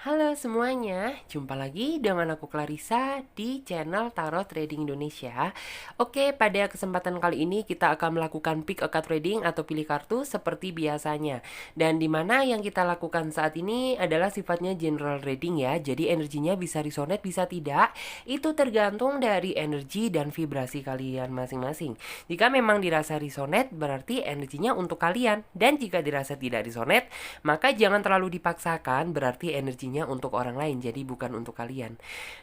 Halo semuanya, jumpa lagi dengan aku Clarissa di channel Tarot Trading Indonesia. Oke, pada kesempatan kali ini kita akan melakukan pick a card trading atau pilih kartu seperti biasanya. Dan dimana yang kita lakukan saat ini adalah sifatnya general reading ya. Jadi energinya bisa resonate, bisa tidak. Itu tergantung dari energi dan vibrasi kalian masing-masing. Jika memang dirasa resonate, berarti energinya untuk kalian. Dan jika dirasa tidak resonate, maka jangan terlalu dipaksakan, berarti energinya untuk orang lain, jadi bukan untuk kalian.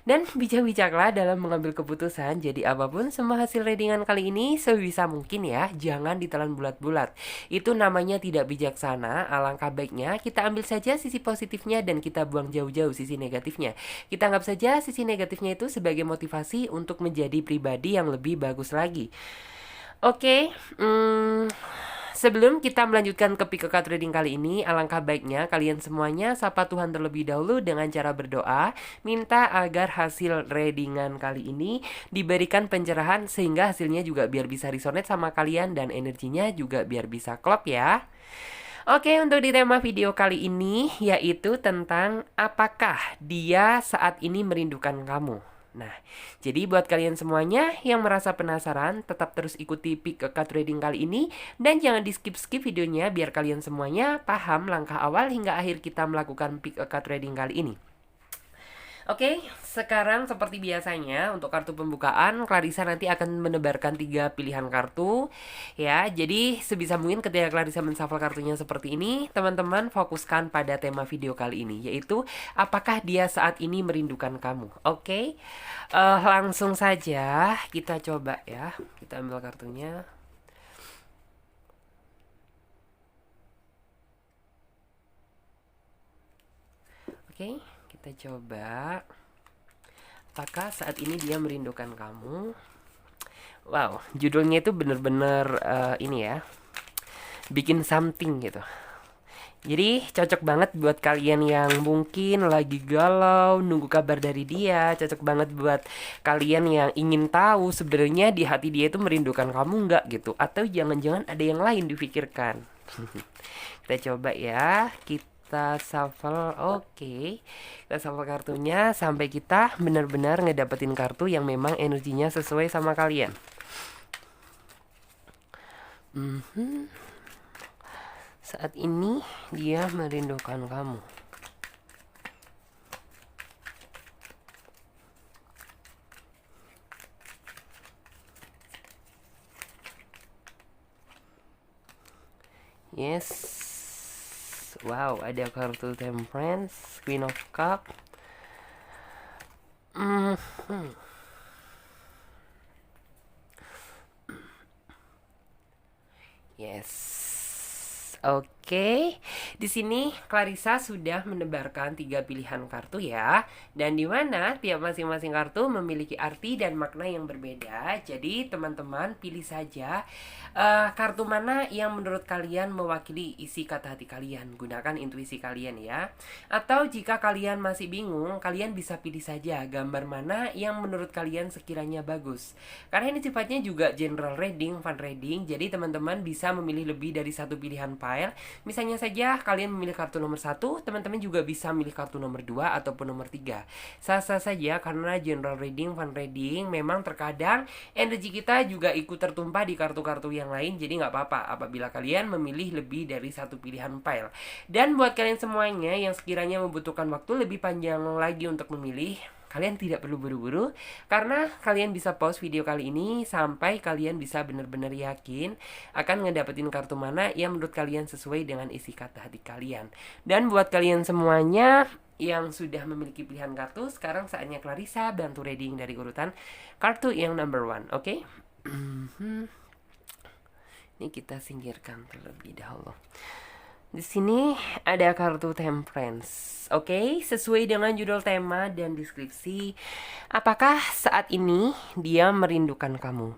Dan bijak-bijaklah dalam mengambil keputusan. Jadi apapun semua hasil readingan kali ini sebisa mungkin ya, jangan ditelan bulat-bulat. Itu namanya tidak bijaksana. Alangkah baiknya kita ambil saja sisi positifnya dan kita buang jauh-jauh sisi negatifnya. Kita anggap saja sisi negatifnya itu sebagai motivasi untuk menjadi pribadi yang lebih bagus lagi. Oke, sebelum kita melanjutkan ke pick a card reading kali ini, alangkah baiknya kalian semuanya sapa Tuhan terlebih dahulu dengan cara berdoa, minta agar hasil readingan kali ini diberikan pencerahan sehingga hasilnya juga biar bisa resonate sama kalian dan energinya juga biar bisa klop ya. Oke, untuk di tema video kali ini yaitu tentang apakah dia saat ini merindukan kamu. Nah, jadi buat kalian semuanya yang merasa penasaran, tetap terus ikuti pick a card reading kali ini dan jangan di skip-skip videonya biar kalian semuanya paham langkah awal hingga akhir kita melakukan pick a card reading kali ini. Oke, sekarang seperti biasanya untuk kartu pembukaan, Clarissa nanti akan menebarkan 3 pilihan kartu ya. Jadi sebisa mungkin ketika Clarissa menshuffle kartunya seperti ini, teman-teman fokuskan pada tema video kali ini, yaitu apakah dia saat ini merindukan kamu. Oke, langsung saja kita coba ya. Kita ambil kartunya. Oke, kita coba. Apakah saat ini dia merindukan kamu? Wow, judulnya itu bener-bener ini ya, bikin something gitu. Jadi cocok banget buat kalian yang mungkin lagi galau, nunggu kabar dari dia. Cocok banget buat kalian yang ingin tahu sebenarnya di hati dia itu merindukan kamu nggak gitu. Atau jangan-jangan ada yang lain difikirkan. Kita coba ya, kita shuffle. Oke, kita shuffle kartunya sampai kita benar-benar ngedapetin kartu yang memang energinya sesuai sama kalian. Saat ini dia merindukan kamu. Yes. Wow, ada kartu Temperance, Queen of Cup. Yes. Oke, di sini Clarissa sudah menebarkan 3 pilihan kartu ya, dan di mana tiap masing-masing kartu memiliki arti dan makna yang berbeda. Jadi teman-teman pilih saja kartu mana yang menurut kalian mewakili isi kata hati kalian. Gunakan intuisi kalian ya. Atau jika kalian masih bingung, kalian bisa pilih saja gambar mana yang menurut kalian sekiranya bagus. Karena ini sifatnya juga general reading, fun reading. Jadi teman-teman bisa memilih lebih dari satu pilihan file. Misalnya saja kalian memilih kartu nomor 1, teman-teman juga bisa memilih kartu nomor 2 ataupun nomor 3. Sah-sah saja karena general reading, fun reading, memang terkadang energi kita juga ikut tertumpah di kartu-kartu yang lain. Jadi nggak apa-apa apabila kalian memilih lebih dari satu pilihan file. Dan buat kalian semuanya yang sekiranya membutuhkan waktu lebih panjang lagi untuk memilih, kalian tidak perlu buru-buru karena kalian bisa pause video kali ini sampai kalian bisa benar-benar yakin akan ngedapetin kartu mana yang menurut kalian sesuai dengan isi kata hati kalian. Dan buat kalian semuanya yang sudah memiliki pilihan kartu, sekarang saatnya Clarissa bantu reading dari urutan kartu yang number 1, oke? Ini kita singkirkan terlebih dahulu. Di sini ada kartu Temperance. Oke, sesuai dengan judul tema dan deskripsi, apakah saat ini dia merindukan kamu?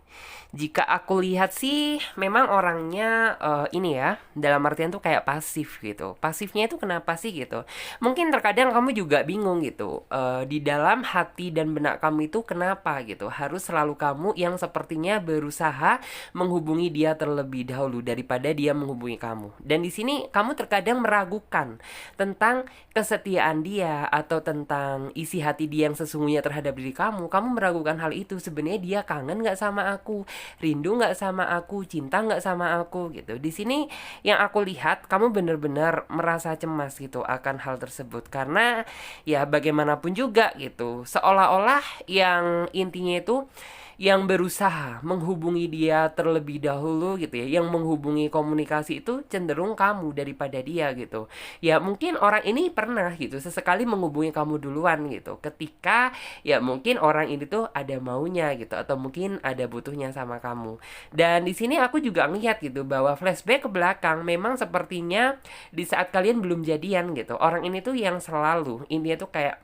Jika aku lihat sih, memang orangnya ini ya, dalam artian tuh kayak pasif gitu. Pasifnya itu kenapa sih gitu? Mungkin terkadang kamu juga bingung gitu. Di dalam hati dan benak kamu itu kenapa gitu? Harus selalu kamu yang sepertinya berusaha menghubungi dia terlebih dahulu daripada dia menghubungi kamu. Dan di sini kamu kamu terkadang meragukan tentang kesetiaan dia atau tentang isi hati dia yang sesungguhnya terhadap diri kamu. Kamu meragukan hal itu. Sebenarnya dia kangen nggak sama aku, rindu nggak sama aku, cinta nggak sama aku gitu. Di sini yang aku lihat kamu benar-benar merasa cemas gitu akan hal tersebut, karena ya bagaimanapun juga gitu, seolah-olah yang intinya itu yang berusaha menghubungi dia terlebih dahulu gitu ya, yang menghubungi komunikasi itu cenderung kamu daripada dia gitu. Ya mungkin orang ini pernah gitu sesekali menghubungi kamu duluan gitu, ketika ya mungkin orang ini tuh ada maunya gitu, atau mungkin ada butuhnya sama kamu. Dan di sini aku juga ngeliat gitu bahwa flashback ke belakang, memang sepertinya di saat kalian belum jadian gitu, orang ini tuh yang selalu intinya tuh kayak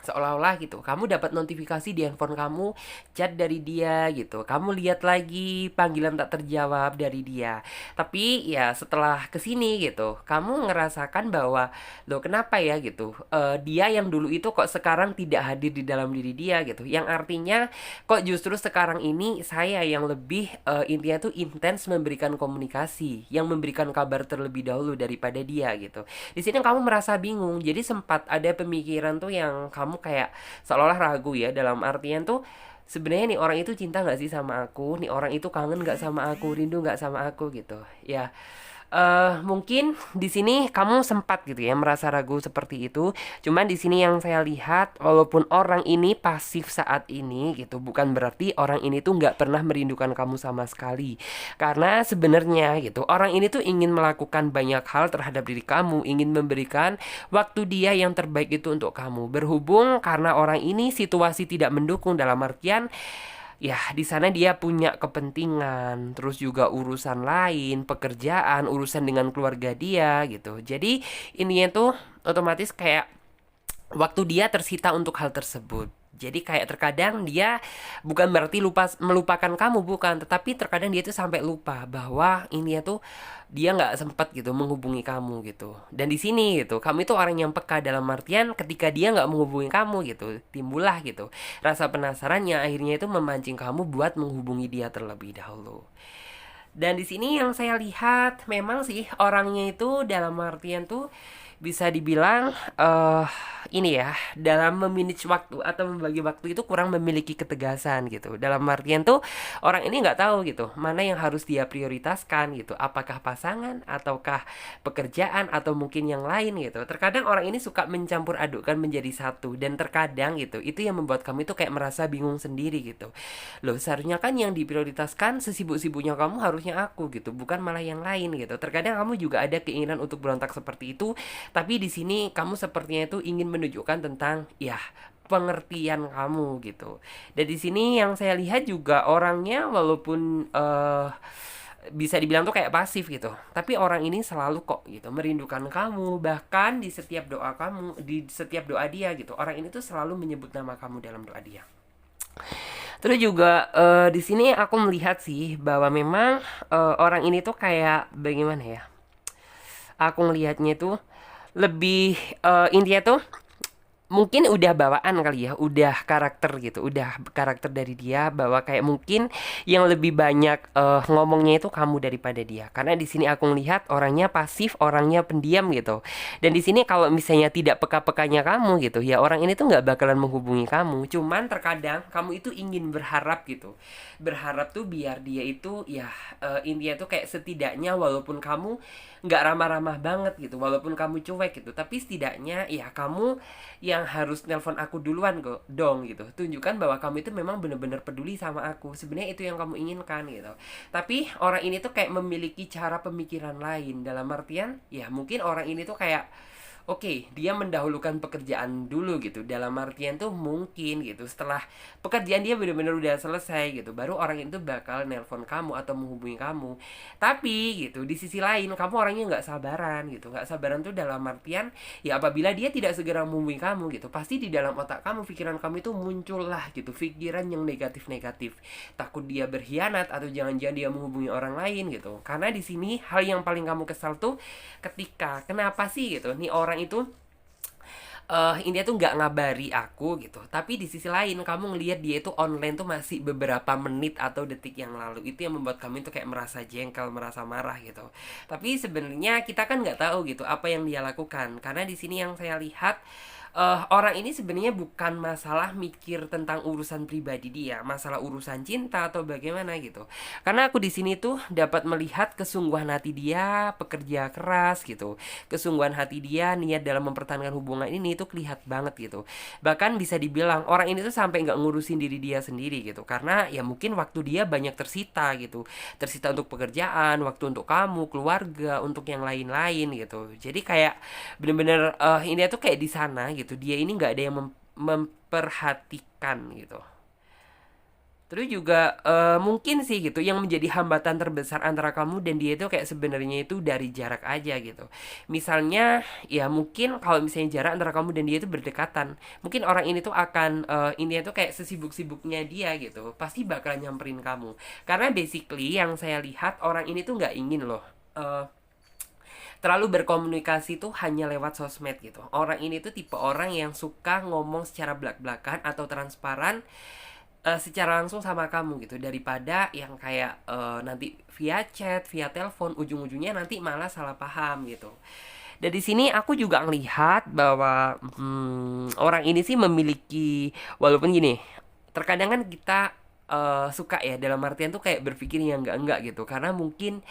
seolah-olah gitu kamu dapat notifikasi di handphone kamu, chat dari dia gitu, kamu lihat lagi panggilan tak terjawab dari dia. Tapi ya setelah kesini gitu kamu ngerasakan bahwa loh kenapa ya gitu, dia yang dulu itu kok sekarang tidak hadir di dalam diri dia gitu, yang artinya kok justru sekarang ini saya yang lebih intinya tuh intens memberikan komunikasi, yang memberikan kabar terlebih dahulu daripada dia gitu. Di sini kamu merasa bingung, jadi sempat ada pemikiran tuh yang kamu kayak seolah-olah ragu ya, dalam artian tuh sebenarnya nih orang itu cinta nggak sih sama aku, nih orang itu kangen nggak sama aku, rindu nggak sama aku gitu ya. Mungkin di sini kamu sempat gitu ya merasa ragu seperti itu. Cuman di sini yang saya lihat, walaupun orang ini pasif saat ini gitu, bukan berarti orang ini tuh nggak pernah merindukan kamu sama sekali. Karena sebenarnya gitu, orang ini tuh ingin melakukan banyak hal terhadap diri kamu, ingin memberikan waktu dia yang terbaik itu untuk kamu. Berhubung karena orang ini situasi tidak mendukung, dalam artian ya di sana dia punya kepentingan, terus juga urusan lain, pekerjaan, urusan dengan keluarga dia gitu. Jadi ininya tuh otomatis kayak waktu dia tersita untuk hal tersebut. Jadi kayak terkadang dia bukan berarti lupa melupakan kamu, bukan, tetapi terkadang dia tuh sampai lupa bahwa ini tuh dia nggak sempat gitu menghubungi kamu gitu. Dan di sini gitu, kamu itu orang yang peka, dalam artian ketika dia nggak menghubungi kamu gitu, timbullah gitu rasa penasaran yang akhirnya itu memancing kamu buat menghubungi dia terlebih dahulu. Dan di sini yang saya lihat memang sih orangnya itu dalam artian tuh bisa dibilang ini ya, dalam memanage waktu atau membagi waktu itu kurang memiliki ketegasan gitu. Dalam artian tuh orang ini nggak tahu gitu mana yang harus dia prioritaskan gitu. Apakah pasangan ataukah pekerjaan atau mungkin yang lain gitu. Terkadang orang ini suka mencampur adukkan menjadi satu, dan terkadang gitu itu yang membuat kamu itu kayak merasa bingung sendiri gitu. Loh seharusnya kan yang diprioritaskan sesibuk-sibuknya kamu harusnya aku gitu, bukan malah yang lain gitu. Terkadang kamu juga ada keinginan untuk berontak seperti itu, tapi di sini kamu sepertinya itu ingin menunjukkan tentang ya pengertian kamu gitu. Dan di sini yang saya lihat juga orangnya walaupun bisa dibilang tuh kayak pasif gitu, tapi orang ini selalu kok gitu merindukan kamu, bahkan di setiap doa kamu, di setiap doa dia gitu, orang ini tuh selalu menyebut nama kamu dalam doa dia. Terus juga di sini aku melihat sih bahwa memang orang ini tuh kayak bagaimana ya? Aku ngelihatnya tuh lebih intinya tuh mungkin udah bawaan kali ya, udah karakter gitu, udah karakter dari dia bahwa kayak mungkin yang lebih banyak ngomongnya itu kamu daripada dia. Karena di sini aku ngelihat orangnya pasif, orangnya pendiam gitu. Dan di sini kalau misalnya tidak peka-pekanya kamu gitu, ya orang ini tuh nggak bakalan menghubungi kamu. Cuman terkadang kamu itu ingin berharap gitu, berharap tuh biar dia itu ya intinya tuh kayak setidaknya walaupun kamu nggak ramah-ramah banget gitu, walaupun kamu cuek gitu, tapi setidaknya ya kamu yang harus nelpon aku duluan kok dong gitu, tunjukkan bahwa kamu itu memang benar-benar peduli sama aku. Sebenarnya itu yang kamu inginkan gitu. Tapi orang ini tuh kayak memiliki cara pemikiran lain, dalam artian ya mungkin orang ini tuh kayak oke, dia mendahulukan pekerjaan dulu gitu. Dalam artian tuh mungkin gitu, setelah pekerjaan dia benar-benar udah selesai gitu, baru orang itu bakal nelpon kamu atau menghubungi kamu. Tapi gitu, di sisi lain kamu orangnya nggak sabaran gitu. Nggak sabaran tuh dalam artian ya apabila dia tidak segera menghubungi kamu gitu, pasti di dalam otak kamu, pikiran kamu itu muncul lah gitu pikiran yang negatif-negatif. Takut dia berkhianat atau jangan-jangan dia menghubungi orang lain gitu. Karena di sini hal yang paling kamu kesal tuh ketika kenapa sih gitu nih orang itu Ini tuh nggak ngabari aku gitu. Tapi di sisi lain kamu ngelihat dia itu online tuh masih beberapa menit atau detik yang lalu. Itu yang membuat kamu itu kayak merasa jengkel, merasa marah gitu. Tapi sebenarnya kita kan nggak tahu gitu apa yang dia lakukan. Karena di sini yang saya lihat, orang ini sebenarnya bukan masalah mikir tentang urusan pribadi dia, masalah urusan cinta atau bagaimana gitu. Karena aku di sini tuh dapat melihat kesungguhan hati dia, pekerja keras gitu. Kesungguhan hati dia, niat dalam mempertahankan hubungan ini itu kelihatan banget gitu. Bahkan bisa dibilang orang ini tuh sampai nggak ngurusin diri dia sendiri gitu. Karena ya mungkin waktu dia banyak tersita gitu. Tersita untuk pekerjaan, waktu untuk kamu, keluarga, untuk yang lain-lain gitu. Jadi kayak bener-bener ini tuh kayak di sana gitu, dia ini nggak ada yang memperhatikan gitu. Terus juga mungkin sih gitu yang menjadi hambatan terbesar antara kamu dan dia itu kayak sebenarnya itu dari jarak aja gitu. Misalnya ya mungkin kalau misalnya jarak antara kamu dan dia itu berdekatan, mungkin orang ini tuh akan ini tuh kayak sesibuk-sibuknya dia gitu, pasti bakalan nyamperin kamu. Karena basically yang saya lihat orang ini tuh nggak ingin loh terlalu berkomunikasi tuh hanya lewat sosmed gitu. Orang ini tuh tipe orang yang suka ngomong secara belak-belakan atau transparan secara langsung sama kamu gitu, daripada yang kayak nanti via chat, via telepon, ujung-ujungnya nanti malah salah paham gitu. Dan di sini aku juga ngelihat bahwa orang ini sih memiliki, walaupun gini, terkadang kan kita suka ya dalam artian tuh kayak berpikir yang enggak gitu, karena mungkin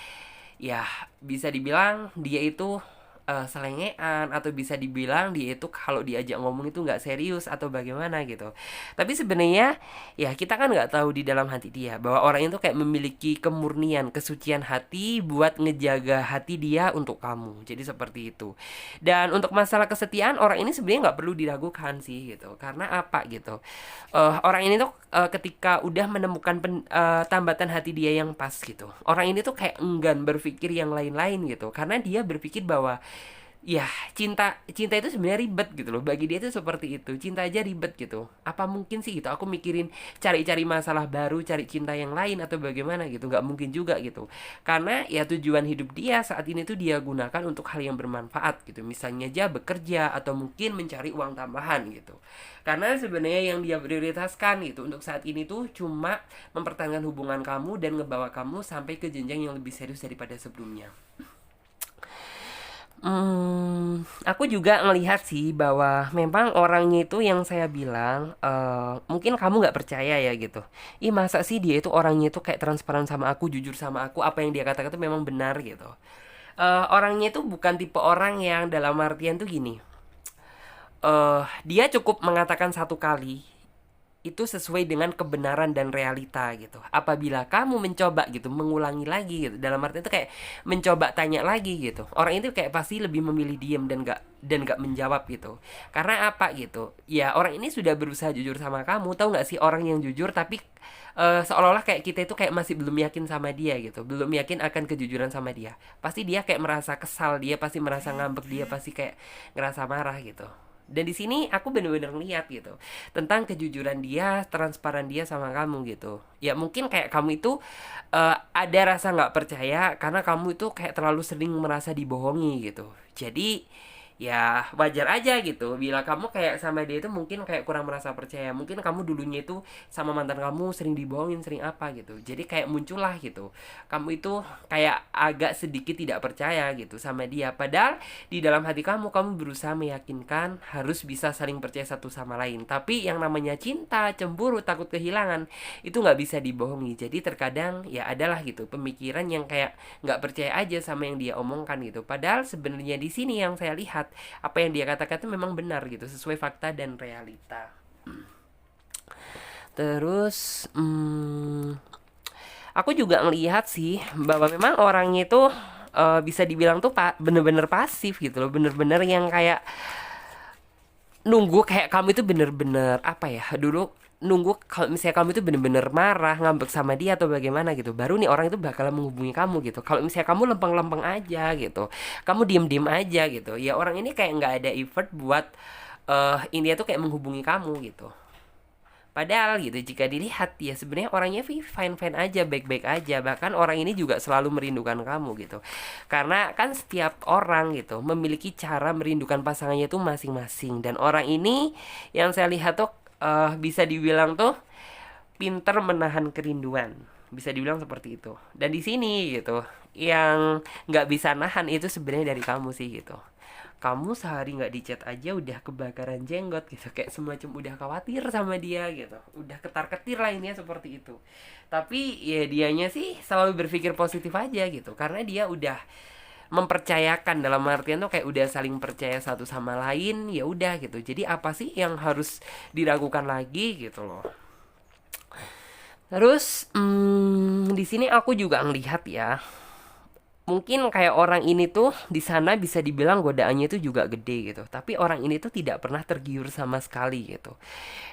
ya bisa dibilang dia itu selengean, atau bisa dibilang dia itu kalau diajak ngomong itu nggak serius atau bagaimana gitu. Tapi sebenarnya ya kita kan nggak tahu di dalam hati dia bahwa orang itu kayak memiliki kemurnian, kesucian hati buat ngejaga hati dia untuk kamu. Jadi seperti itu. Dan untuk masalah kesetiaan orang ini sebenarnya nggak perlu diragukan sih gitu. Karena apa gitu? Orang ini tuh ketika udah menemukan tambatan hati dia yang pas gitu, orang ini tuh kayak enggan berpikir yang lain-lain gitu, karena dia berpikir bahwa ya cinta cinta itu sebenarnya ribet gitu loh, bagi dia tuh seperti itu, cinta aja ribet gitu, apa mungkin sih gitu aku mikirin cari-cari masalah baru, cari cinta yang lain atau bagaimana gitu, nggak mungkin juga gitu. Karena ya tujuan hidup dia saat ini tuh dia gunakan untuk hal yang bermanfaat gitu, misalnya aja bekerja atau mungkin mencari uang tambahan gitu. Karena sebenarnya yang dia prioritaskan gitu untuk saat ini tuh cuma mempertahankan hubungan kamu dan ngebawa kamu sampai ke jenjang yang lebih serius daripada sebelumnya. Aku juga ngelihat sih bahwa memang orangnya itu yang saya bilang, mungkin kamu nggak percaya ya gitu. Ih masa sih dia itu orangnya itu kayak transparan sama aku, jujur sama aku, apa yang dia katakan itu memang benar gitu. Orangnya itu bukan tipe orang yang dalam artian tuh gini. Dia cukup mengatakan satu kali itu sesuai dengan kebenaran dan realita gitu. Apabila kamu mencoba gitu mengulangi lagi gitu, dalam arti itu kayak mencoba tanya lagi gitu, orang itu kayak pasti lebih memilih diam dan gak menjawab gitu. Karena apa gitu, ya orang ini sudah berusaha jujur sama kamu. Tahu nggak sih orang yang jujur tapi seolah-olah kayak kita itu kayak masih belum yakin sama dia gitu, belum yakin akan kejujuran sama dia. Pasti dia kayak merasa kesal, dia pasti merasa ngambek, dia pasti kayak ngerasa marah gitu. Dan di sini aku bener-bener lihat gitu tentang kejujuran dia, transparan dia sama kamu gitu. Ya mungkin kayak kamu itu ada rasa nggak percaya karena kamu itu kayak terlalu sering merasa dibohongi gitu. Jadi ya wajar aja gitu bila kamu kayak sama dia itu mungkin kayak kurang merasa percaya, mungkin kamu dulunya itu sama mantan kamu sering dibohongin, sering apa gitu, jadi kayak muncullah gitu kamu itu kayak agak sedikit tidak percaya gitu sama dia, padahal di dalam hati kamu berusaha meyakinkan harus bisa saling percaya satu sama lain. Tapi yang namanya cinta, cemburu, takut kehilangan itu nggak bisa dibohongi. Jadi terkadang ya adalah gitu pemikiran yang kayak nggak percaya aja sama yang dia omongkan gitu, padahal sebenarnya di sini yang saya lihat apa yang dia katakan itu memang benar gitu, sesuai fakta dan realita. Terus aku juga ngelihat sih bahwa memang orangnya itu bisa dibilang tuh bener-bener pasif gitu loh, bener-bener yang kayak nunggu kayak kamu itu bener-bener apa ya, dulu nunggu kalau misalnya kamu itu bener-bener marah ngambek sama dia atau bagaimana gitu, baru nih orang itu bakalan menghubungi kamu gitu. Kalau misalnya kamu lempeng-lempeng aja gitu, kamu diem-diem aja gitu, ya orang ini kayak nggak ada effort buat ini tuh kayak menghubungi kamu gitu. Padahal gitu jika dilihat ya sebenarnya orangnya fine-fine aja, baik-baik aja. Bahkan orang ini juga selalu merindukan kamu gitu. Karena kan setiap orang gitu memiliki cara merindukan pasangannya tuh masing-masing. Dan orang ini yang saya lihat tuh bisa dibilang tuh pinter menahan kerinduan, bisa dibilang seperti itu. Dan di sini gitu yang nggak bisa nahan itu sebenarnya dari kamu sih gitu. Kamu sehari nggak dicat aja udah kebakaran jenggot gitu, kayak semacam udah khawatir sama dia gitu, udah ketar-ketir lah ini seperti itu. Tapi ya dianya sih selalu berpikir positif aja gitu, karena dia udah mempercayakan, dalam artian tuh kayak udah saling percaya satu sama lain. Ya udah gitu, jadi apa sih yang harus diragukan lagi gitu loh. Terus di sini aku juga ngelihat ya, mungkin kayak orang ini tuh di sana bisa dibilang godaannya itu juga gede gitu. Tapi orang ini tuh tidak pernah tergiur sama sekali gitu.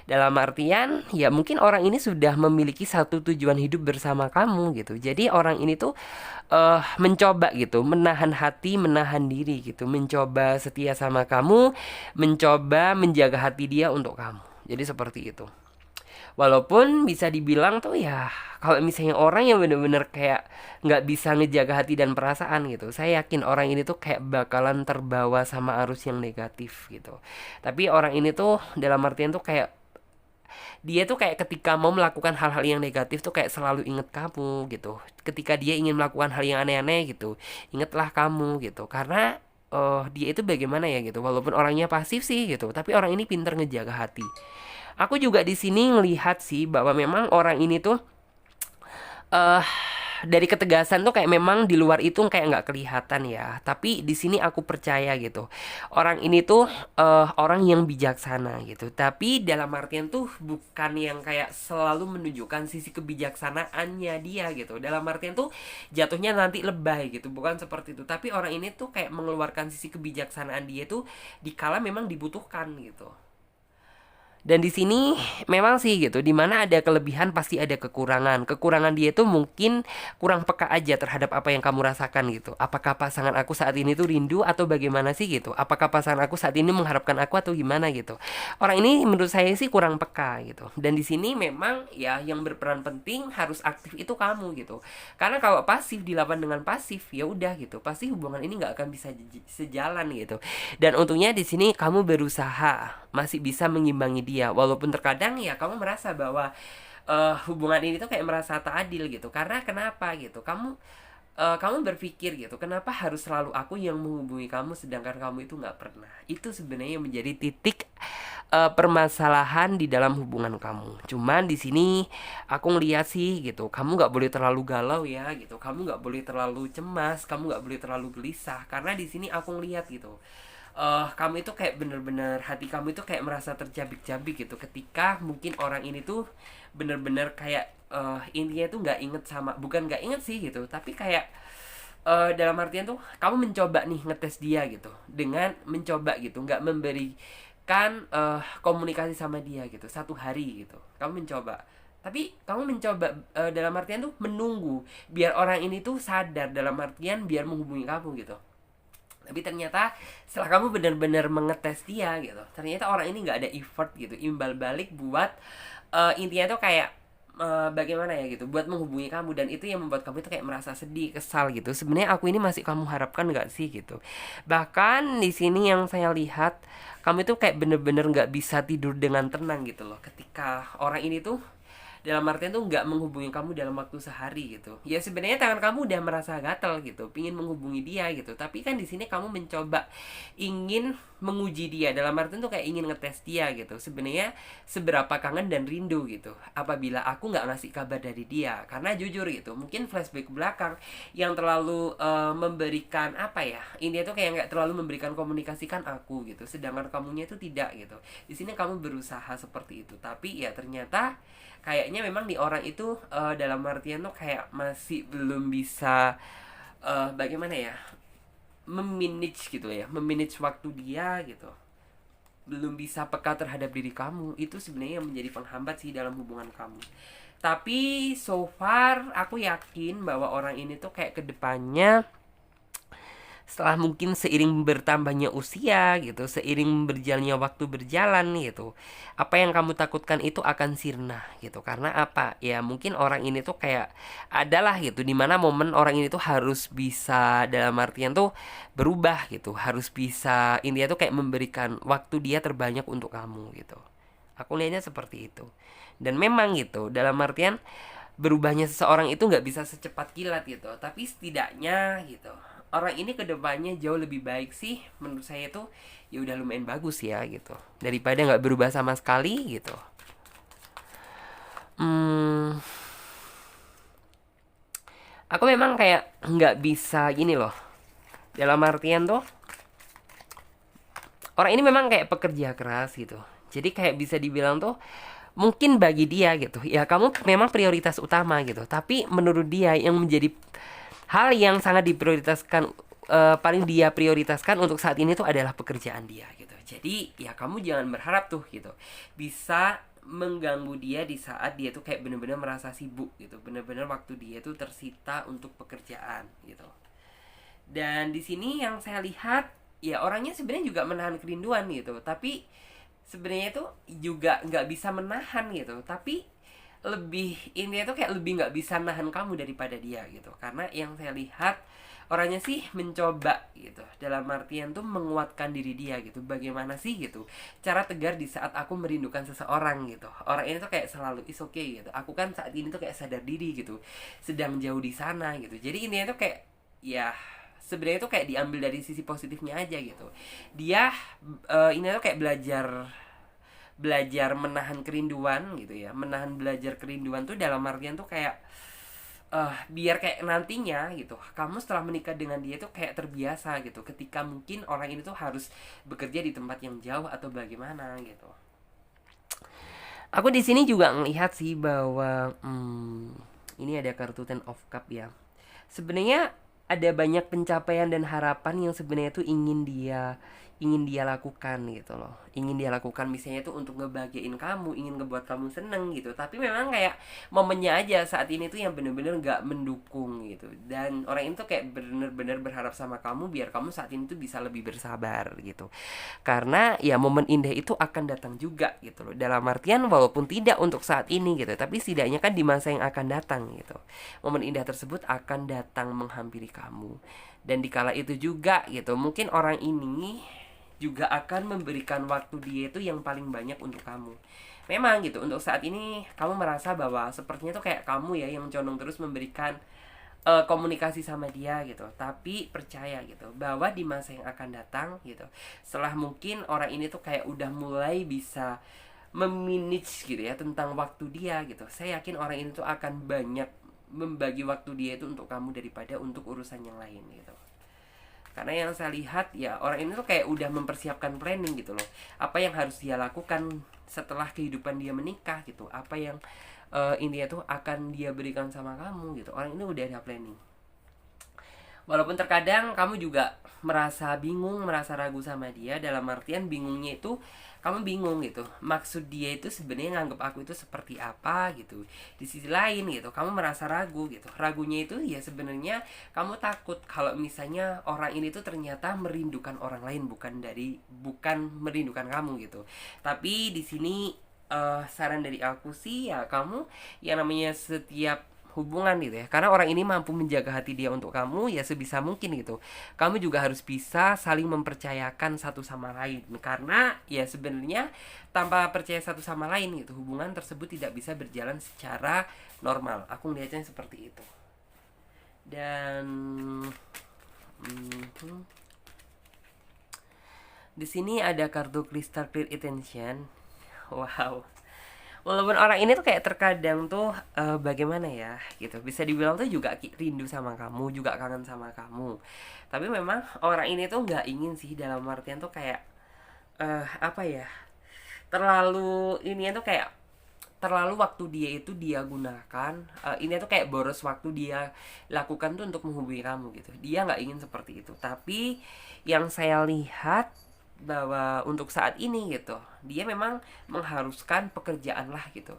Dalam artian ya mungkin orang ini sudah memiliki satu tujuan hidup bersama kamu gitu. Jadi orang ini tuh mencoba gitu, menahan hati, menahan diri gitu, mencoba setia sama kamu, mencoba menjaga hati dia untuk kamu. Jadi seperti itu. Walaupun bisa dibilang tuh ya, kalau misalnya orang yang bener-bener kayak nggak bisa ngejaga hati dan perasaan gitu, saya yakin orang ini tuh kayak bakalan terbawa sama arus yang negatif gitu. Tapi orang ini tuh dalam artian tuh kayak dia tuh kayak ketika mau melakukan hal-hal yang negatif tuh kayak selalu inget kamu gitu. Ketika dia ingin melakukan hal yang aneh-aneh gitu, ingetlah kamu gitu. Karena dia itu bagaimana ya gitu. Walaupun orangnya pasif sih gitu, tapi orang ini pinter ngejaga hati. Aku juga di sini ngelihat sih bahwa memang orang ini tuh eh dari ketegasan tuh kayak memang di luar itu kayak nggak kelihatan ya. Tapi di sini aku percaya gitu. Orang ini tuh orang yang bijaksana gitu. Tapi dalam artian tuh bukan yang kayak selalu menunjukkan sisi kebijaksanaannya dia gitu. Dalam artian tuh jatuhnya nanti lebay gitu. Bukan seperti itu. Tapi orang ini tuh kayak mengeluarkan sisi kebijaksanaan dia tuh dikala memang dibutuhkan gitu. Dan di sini memang sih gitu, dimana ada kelebihan pasti ada kekurangan. Kekurangan dia itu mungkin kurang peka aja terhadap apa yang kamu rasakan gitu. Apakah pasangan aku saat ini tuh rindu atau bagaimana sih gitu? Apakah pasangan aku saat ini mengharapkan aku atau gimana gitu? Orang ini menurut saya sih kurang peka gitu. Dan di sini memang ya yang berperan penting harus aktif itu kamu gitu. Karena kalau pasif dilawan dengan pasif ya udah gitu, pasti hubungan ini nggak akan bisa sejalan gitu. Dan untungnya di sini kamu berusaha masih bisa mengimbangi dia, walaupun terkadang ya kamu merasa bahwa hubungan ini tuh kayak merasa tak adil gitu. Karena kenapa gitu? Kamu berpikir gitu, kenapa harus selalu aku yang menghubungi kamu sedangkan kamu itu nggak pernah. Itu sebenarnya menjadi titik permasalahan di dalam hubungan kamu. Cuman di sini aku ngeliat sih gitu, kamu nggak boleh terlalu galau ya gitu. Kamu nggak boleh terlalu cemas, kamu nggak boleh terlalu gelisah. Karena di sini aku ngeliat gitu, kamu itu kayak bener-bener hati kamu itu kayak merasa terjabik-jabik gitu ketika mungkin orang ini tuh bener-bener kayak intinya tuh nggak inget sama, bukan nggak inget sih gitu, tapi kayak dalam artian tuh kamu mencoba nih ngetes dia gitu dengan mencoba gitu nggak memberikan komunikasi sama dia gitu satu hari gitu. Kamu mencoba, tapi kamu mencoba dalam artian tuh menunggu biar orang ini tuh sadar, dalam artian biar menghubungi kamu gitu. Tapi ternyata setelah kamu benar-benar mengetes dia gitu, ternyata orang ini nggak ada effort gitu, imbal balik buat intinya tuh kayak bagaimana ya gitu buat menghubungi kamu. Dan itu yang membuat kamu itu kayak merasa sedih, kesal gitu. Sebenarnya aku ini masih kamu harapkan nggak sih gitu. Bahkan di sini yang saya lihat, kamu itu kayak bener-bener nggak bisa tidur dengan tenang gitu loh ketika orang ini tuh dalam artian tuh nggak menghubungi kamu dalam waktu sehari gitu. Ya sebenarnya tangan kamu udah merasa gatel gitu, pingin menghubungi dia gitu. Tapi kan di sini kamu mencoba ingin menguji dia, dalam artian tuh kayak ingin ngetes dia gitu. Sebenarnya seberapa kangen dan rindu gitu apabila aku nggak ngasih kabar dari dia. Karena jujur gitu, mungkin flashback ke belakang yang terlalu memberikan apa ya, ini tuh kayak nggak terlalu memberikan komunikasikan aku gitu. Sedangkan kamunya itu tidak gitu. Di sini kamu berusaha seperti itu, tapi ya ternyata kayaknya memang di orang itu dalam artian tuh kayak masih belum bisa bagaimana ya, memanage gitu ya, memanage waktu dia gitu, belum bisa peka terhadap diri kamu. Itu sebenarnya yang menjadi penghambat sih dalam hubungan kamu. Tapi so far aku yakin bahwa orang ini tuh kayak kedepannya setelah mungkin seiring bertambahnya usia gitu, seiring berjalannya waktu berjalan gitu, apa yang kamu takutkan itu akan sirna gitu. Karena apa? Ya mungkin orang ini tuh kayak adalah gitu, dimana momen orang ini tuh harus bisa dalam artian tuh berubah gitu, harus bisa intinya tuh kayak memberikan waktu dia terbanyak untuk kamu gitu. Aku lihatnya seperti itu. Dan memang gitu, dalam artian berubahnya seseorang itu nggak bisa secepat kilat gitu, tapi setidaknya gitu orang ini kedepannya jauh lebih baik sih menurut saya tuh. Ya udah lumayan bagus ya gitu, daripada nggak berubah sama sekali gitu. hmm, aku memang kayak nggak bisa gini loh, dalam artian tuh orang ini memang kayak pekerja keras gitu. Jadi kayak bisa dibilang tuh mungkin bagi dia gitu ya kamu memang prioritas utama gitu, tapi menurut dia yang menjadi hal yang sangat diprioritaskan, paling dia prioritaskan untuk saat ini tuh adalah pekerjaan dia gitu. Jadi ya kamu jangan berharap tuh gitu bisa mengganggu dia di saat dia tuh kayak bener-bener merasa sibuk gitu, bener-bener waktu dia tuh tersita untuk pekerjaan gitu. Dan di sini yang saya lihat ya orangnya sebenarnya juga menahan kerinduan gitu, tapi sebenarnya tuh juga nggak bisa menahan gitu, tapi lebih ini tuh kayak lebih nggak bisa nahan kamu daripada dia gitu. Karena yang saya lihat orangnya sih mencoba gitu, dalam artian tuh menguatkan diri dia gitu. Bagaimana sih gitu cara tegar di saat aku merindukan seseorang gitu. Orang ini tuh kayak selalu is okay gitu, aku kan saat ini tuh kayak sadar diri gitu, sedang jauh di sana gitu. Jadi ini tuh kayak ya sebenarnya tuh kayak diambil dari sisi positifnya aja gitu. Dia ini tuh kayak belajar belajar menahan kerinduan gitu ya, menahan belajar kerinduan tuh dalam artian tuh kayak biar kayak nantinya gitu kamu setelah menikah dengan dia tuh kayak terbiasa gitu, ketika mungkin orang ini tuh harus bekerja di tempat yang jauh atau bagaimana gitu. Aku di sini juga ngelihat sih bahwa ini ada kartu Ten of Cup ya. Sebenarnya ada banyak pencapaian dan harapan yang sebenarnya tuh ingin dia lakukan gitu loh. Ingin dia lakukan misalnya tuh untuk ngebahagiain kamu, ingin ngebuat kamu seneng gitu. Tapi memang kayak momennya aja saat ini tuh yang bener-bener gak mendukung gitu. Dan orang itu kayak bener-bener berharap sama kamu biar kamu saat ini tuh bisa lebih bersabar gitu. Karena ya momen indah itu akan datang juga gitu loh. Dalam artian walaupun tidak untuk saat ini gitu, tapi setidaknya kan di masa yang akan datang gitu. Momen indah tersebut akan datang menghampiri kamu. Dan dikala itu juga gitu, mungkin orang ini juga akan memberikan waktu dia itu yang paling banyak untuk kamu. Memang gitu, untuk saat ini kamu merasa bahwa sepertinya tuh kayak kamu ya yang condong terus memberikan komunikasi sama dia gitu. Tapi percaya gitu bahwa di masa yang akan datang gitu, setelah mungkin orang ini tuh kayak udah mulai bisa memanage gitu ya tentang waktu dia gitu, saya yakin orang ini tuh akan banyak membagi waktu dia itu untuk kamu daripada untuk urusan yang lain gitu. Karena yang saya lihat ya orang ini tuh kayak udah mempersiapkan planning gitu loh, apa yang harus dia lakukan setelah kehidupan dia menikah gitu, apa yang India tuh akan dia berikan sama kamu gitu. Orang ini udah ada planning. Walaupun terkadang kamu juga merasa bingung, merasa ragu sama dia, dalam artian bingungnya itu kamu bingung gitu. Maksud dia itu sebenarnya nganggap aku itu seperti apa gitu. Di sisi lain gitu, kamu merasa ragu gitu. Ragunya itu ya sebenarnya kamu takut kalau misalnya orang ini tuh ternyata merindukan orang lain, bukan merindukan kamu gitu. Tapi di sini saran dari aku sih ya kamu yang namanya setiap hubungan gitu ya, karena orang ini mampu menjaga hati dia untuk kamu ya sebisa mungkin gitu kamu juga harus bisa saling mempercayakan satu sama lain. Karena ya sebenarnya tanpa percaya satu sama lain gitu hubungan tersebut tidak bisa berjalan secara normal. Aku melihatnya seperti itu. Dan di sini ada kartu Crystal Clear Attention. Wow, walaupun orang ini tuh kayak terkadang tuh bagaimana ya gitu, bisa dibilang tuh juga rindu sama kamu, juga kangen sama kamu. Tapi memang orang ini tuh nggak ingin sih, dalam artian tuh kayak apa ya, terlalu ini tuh kayak terlalu waktu dia itu dia gunakan, ini tuh kayak boros waktu dia lakukan tuh untuk menghubungi kamu gitu. Dia nggak ingin seperti itu, tapi yang saya lihat bahwa untuk saat ini gitu dia memang mengharuskan pekerjaan lah gitu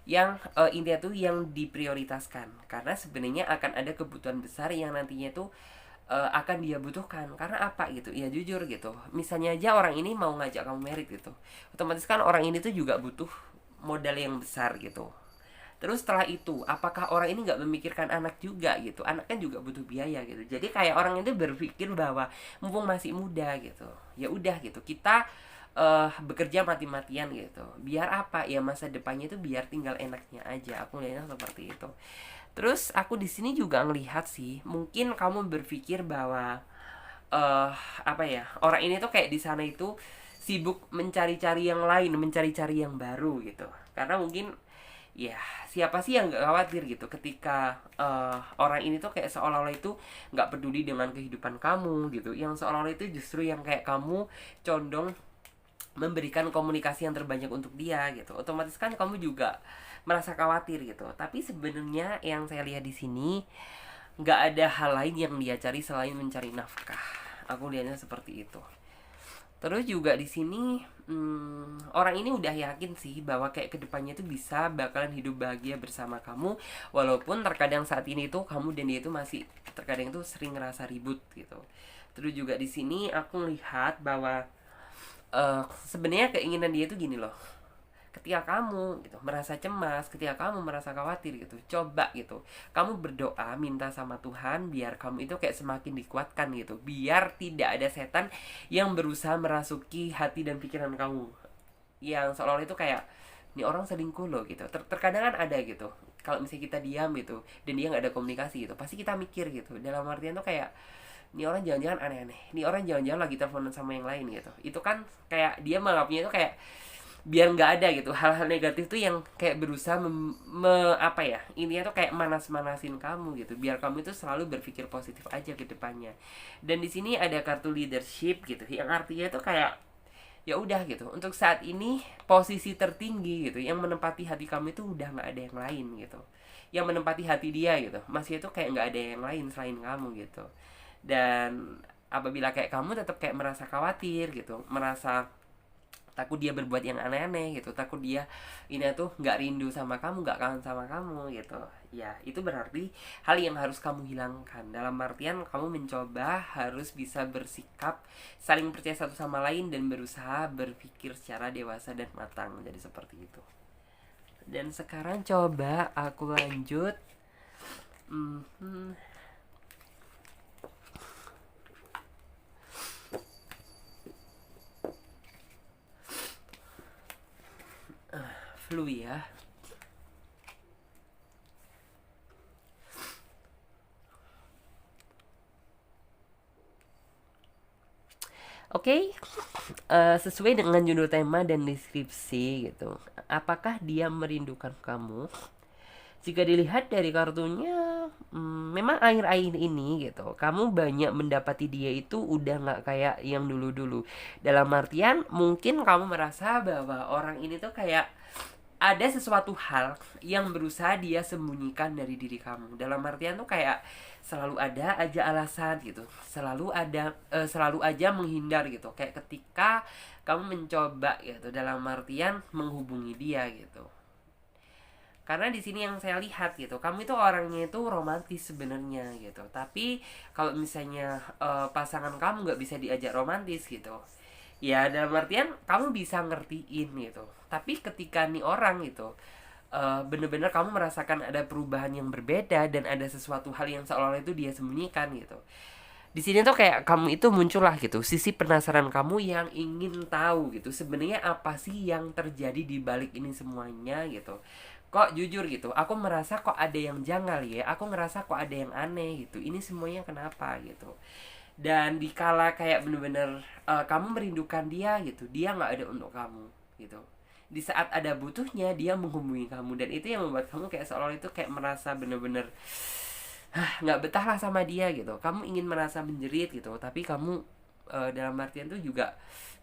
yang India tuh yang diprioritaskan, karena sebenarnya akan ada kebutuhan besar yang nantinya tuh akan dia butuhkan. Karena apa gitu ya, jujur gitu, misalnya aja orang ini mau ngajak kamu merit gitu, otomatis kan orang ini tuh juga butuh modal yang besar gitu. Terus setelah itu, apakah orang ini nggak memikirkan anak juga gitu? Anak kan juga butuh biaya gitu. Jadi kayak orang itu berpikir bahwa mumpung masih muda gitu, ya udah gitu, kita bekerja mati-matian gitu. Biar apa? Ya masa depannya itu biar tinggal enaknya aja. Aku lihatnya seperti itu. Terus aku di sini juga ngelihat sih, mungkin kamu berpikir bahwa eh apa ya, orang ini tuh kayak di sana itu sibuk mencari-cari yang lain, mencari-cari yang baru gitu. Karena mungkin ya siapa sih yang nggak khawatir gitu ketika orang ini tuh kayak seolah-olah itu nggak peduli dengan kehidupan kamu gitu, yang seolah-olah itu justru yang kayak kamu condong memberikan komunikasi yang terbanyak untuk dia gitu, otomatis kan kamu juga merasa khawatir gitu. Tapi sebenarnya yang saya lihat di sini nggak ada hal lain yang dia cari selain mencari nafkah. Aku lihatnya seperti itu. Terus juga di sini orang ini udah yakin sih bahwa kayak kedepannya tuh bisa bakalan hidup bahagia bersama kamu, walaupun terkadang saat ini tuh kamu dan dia itu masih terkadang tuh sering ngerasa ribut gitu. Terus juga di sini aku lihat bahwa sebenarnya keinginan dia itu gini loh, ketika kamu gitu merasa cemas, ketika kamu merasa khawatir gitu, coba gitu kamu berdoa minta sama Tuhan biar kamu itu kayak semakin dikuatkan gitu, biar tidak ada setan yang berusaha merasuki hati dan pikiran kamu, yang seolah-olah itu kayak ini orang selingkuh loh gitu. Terkadang kan ada gitu, kalau misalnya kita diam gitu dan dia nggak ada komunikasi gitu, pasti kita mikir gitu, dalam artian tuh kayak ini orang jangan-jangan aneh-aneh, ini orang jangan-jangan lagi teleponan sama yang lain gitu. Itu kan kayak dia menganggapnya itu kayak biar nggak ada gitu hal-hal negatif tuh yang kayak berusaha apa ya, intinya tuh kayak manas-manasin kamu gitu, biar kamu itu selalu berpikir positif aja ke depannya. Dan di sini ada kartu leadership gitu, yang artinya tuh kayak ya udah gitu, untuk saat ini posisi tertinggi gitu yang menempati hati kamu itu udah nggak ada yang lain gitu, yang menempati hati dia gitu masih itu kayak nggak ada yang lain selain kamu gitu. Dan apabila kayak kamu tetap kayak merasa khawatir gitu, merasa takut dia berbuat yang aneh-aneh gitu, takut dia ini tuh nggak rindu sama kamu, nggak kangen sama kamu gitu, ya itu berarti hal yang harus kamu hilangkan. Dalam artian kamu mencoba harus bisa bersikap saling percaya satu sama lain dan berusaha berpikir secara dewasa dan matang, jadi seperti itu. Dan sekarang coba aku lanjut. Hmm, flu ya. Oke, sesuai dengan judul tema dan deskripsi gitu. Apakah dia merindukan kamu? Jika dilihat dari kartunya, memang akhir-akhir ini gitu, kamu banyak mendapati dia itu udah nggak kayak yang dulu-dulu. Dalam artian, mungkin kamu merasa bahwa orang ini tuh kayak ada sesuatu hal yang berusaha dia sembunyikan dari diri kamu. Dalam artian tuh kayak selalu ada aja alasan gitu, selalu ada selalu aja menghindar gitu, kayak ketika kamu mencoba gitu, dalam artian menghubungi dia gitu. Karena di sini yang saya lihat gitu, kamu itu orangnya itu romantis sebenarnya gitu, tapi kalau misalnya pasangan kamu nggak bisa diajak romantis gitu, ya dalam artian kamu bisa ngertiin gitu, tapi ketika nih orang gitu bener-bener kamu merasakan ada perubahan yang berbeda dan ada sesuatu hal yang seolah-olah itu dia sembunyikan gitu, di sini tuh kayak kamu itu muncullah gitu sisi penasaran kamu yang ingin tahu gitu sebenarnya apa sih yang terjadi di balik ini semuanya gitu. Kok jujur gitu, aku merasa kok ada yang janggal ya, aku ngerasa kok ada yang aneh gitu, ini semuanya kenapa gitu. Dan dikala kayak bener-bener kamu merindukan dia gitu, dia nggak ada untuk kamu gitu, di saat ada butuhnya dia menghubungi kamu, dan itu yang membuat kamu kayak seolah itu kayak merasa bener-bener nggak betah lah sama dia gitu, kamu ingin merasa menjerit gitu, tapi kamu dalam artian tuh juga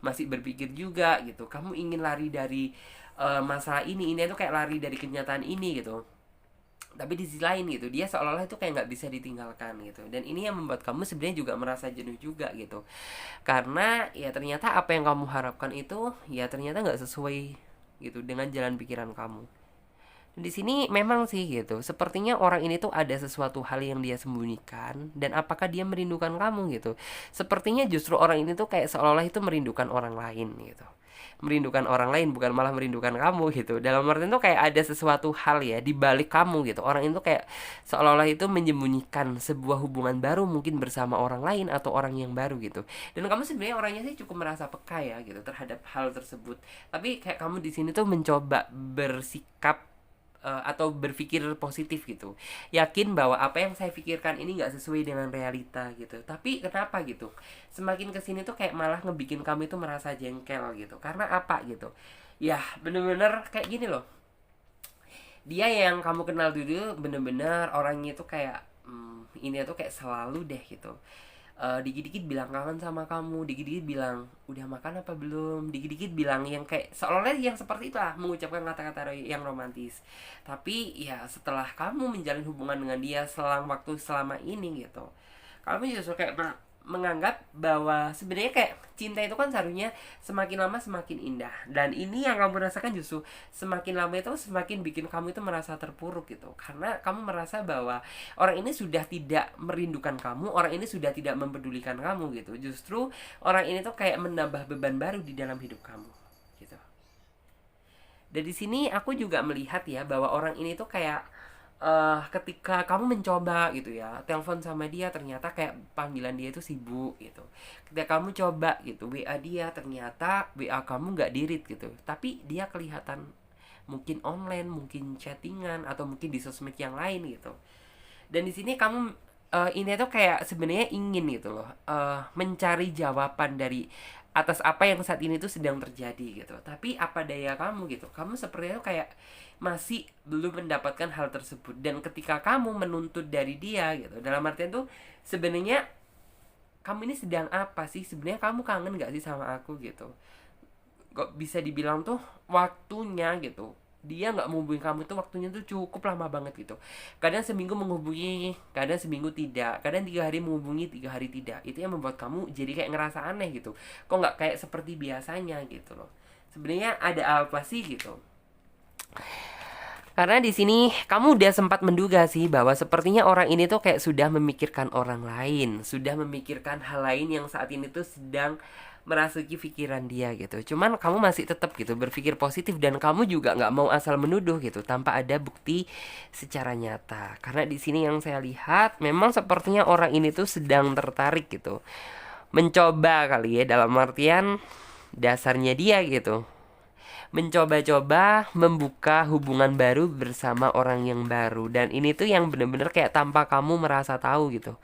masih berpikir juga gitu, kamu ingin lari dari masalah ini tuh kayak lari dari kenyataan ini gitu, tapi di sisi lain gitu dia seolah-olah itu kayak nggak bisa ditinggalkan gitu. Dan ini yang membuat kamu sebenarnya juga merasa jenuh juga gitu, karena ya ternyata apa yang kamu harapkan itu ya ternyata nggak sesuai gitu dengan jalan pikiran kamu. Di sini memang sih gitu. Sepertinya orang ini tuh ada sesuatu hal yang dia sembunyikan, dan apakah dia merindukan kamu gitu. Sepertinya justru orang ini tuh kayak seolah-olah itu merindukan orang lain gitu. Merindukan orang lain, bukan malah merindukan kamu gitu. Dalam artian tuh kayak ada sesuatu hal ya di balik kamu gitu. Orang itu kayak seolah-olah itu menyembunyikan sebuah hubungan baru mungkin bersama orang lain atau orang yang baru gitu. Dan kamu sebenarnya orangnya sih cukup merasa peka ya gitu terhadap hal tersebut. Tapi kayak kamu di sini tuh mencoba bersikap atau berpikir positif gitu, yakin bahwa apa yang saya pikirkan ini nggak sesuai dengan realita gitu. Tapi kenapa gitu, semakin kesini tuh kayak malah ngebikin kamu itu merasa jengkel gitu. Karena apa gitu ya, bener-bener kayak gini loh. Dia yang kamu kenal dulu bener-bener orangnya tuh kayak ini tuh kayak selalu deh gitu. Dikit-dikit bilang kangen sama kamu, dikit-dikit bilang udah makan apa belum, dikit-dikit bilang yang kayak seolah-olah yang seperti itulah, mengucapkan kata-kata yang romantis. Tapi ya setelah kamu menjalin hubungan dengan dia selang waktu selama ini gitu, kamu justru kayak menganggap bahwa sebenarnya kayak cinta itu kan seharusnya semakin lama semakin indah, dan ini yang kamu rasakan justru semakin lama itu semakin bikin kamu itu merasa terpuruk gitu, karena kamu merasa bahwa orang ini sudah tidak merindukan kamu, orang ini sudah tidak mempedulikan kamu gitu. Justru orang ini tuh kayak menambah beban baru di dalam hidup kamu gitu. Dari sini aku juga melihat ya bahwa orang ini tuh kayak ketika kamu mencoba gitu ya telepon sama dia, ternyata kayak panggilan dia itu sibuk gitu. Ketika kamu coba gitu WA dia, ternyata WA kamu nggak di-read gitu, tapi dia kelihatan mungkin online, mungkin chattingan, atau mungkin di sosmed yang lain gitu. Dan di sini kamu ini tuh kayak sebenarnya ingin gitu loh, mencari jawaban dari atas apa yang saat ini tuh sedang terjadi gitu. Tapi apa daya kamu gitu, kamu sepertinya tuh kayak masih belum mendapatkan hal tersebut. Dan ketika kamu menuntut dari dia gitu, dalam artian tuh sebenarnya kamu ini sedang apa sih, sebenarnya kamu kangen gak sih sama aku gitu. Kok bisa dibilang tuh waktunya gitu, dia nggak menghubungi kamu itu waktunya tuh cukup lama banget gitu. Kadang seminggu menghubungi, kadang seminggu tidak, kadang 3 hari menghubungi, 3 hari tidak. Itu yang membuat kamu jadi kayak ngerasa aneh gitu, kok nggak kayak seperti biasanya gitu loh. Sebenarnya ada apa sih gitu. Karena di sini kamu udah sempat menduga sih bahwa sepertinya orang ini tuh kayak sudah memikirkan orang lain, sudah memikirkan hal lain yang saat ini tuh sedang merasuki pikiran dia gitu. Cuman kamu masih tetap gitu berpikir positif, dan kamu juga nggak mau asal menuduh gitu tanpa ada bukti secara nyata. Karena di sini yang saya lihat memang sepertinya orang ini tuh sedang tertarik gitu, mencoba kali ya, dalam artian dasarnya dia gitu mencoba-coba membuka hubungan baru bersama orang yang baru. Dan ini tuh yang bener-bener kayak tanpa kamu merasa tahu gitu.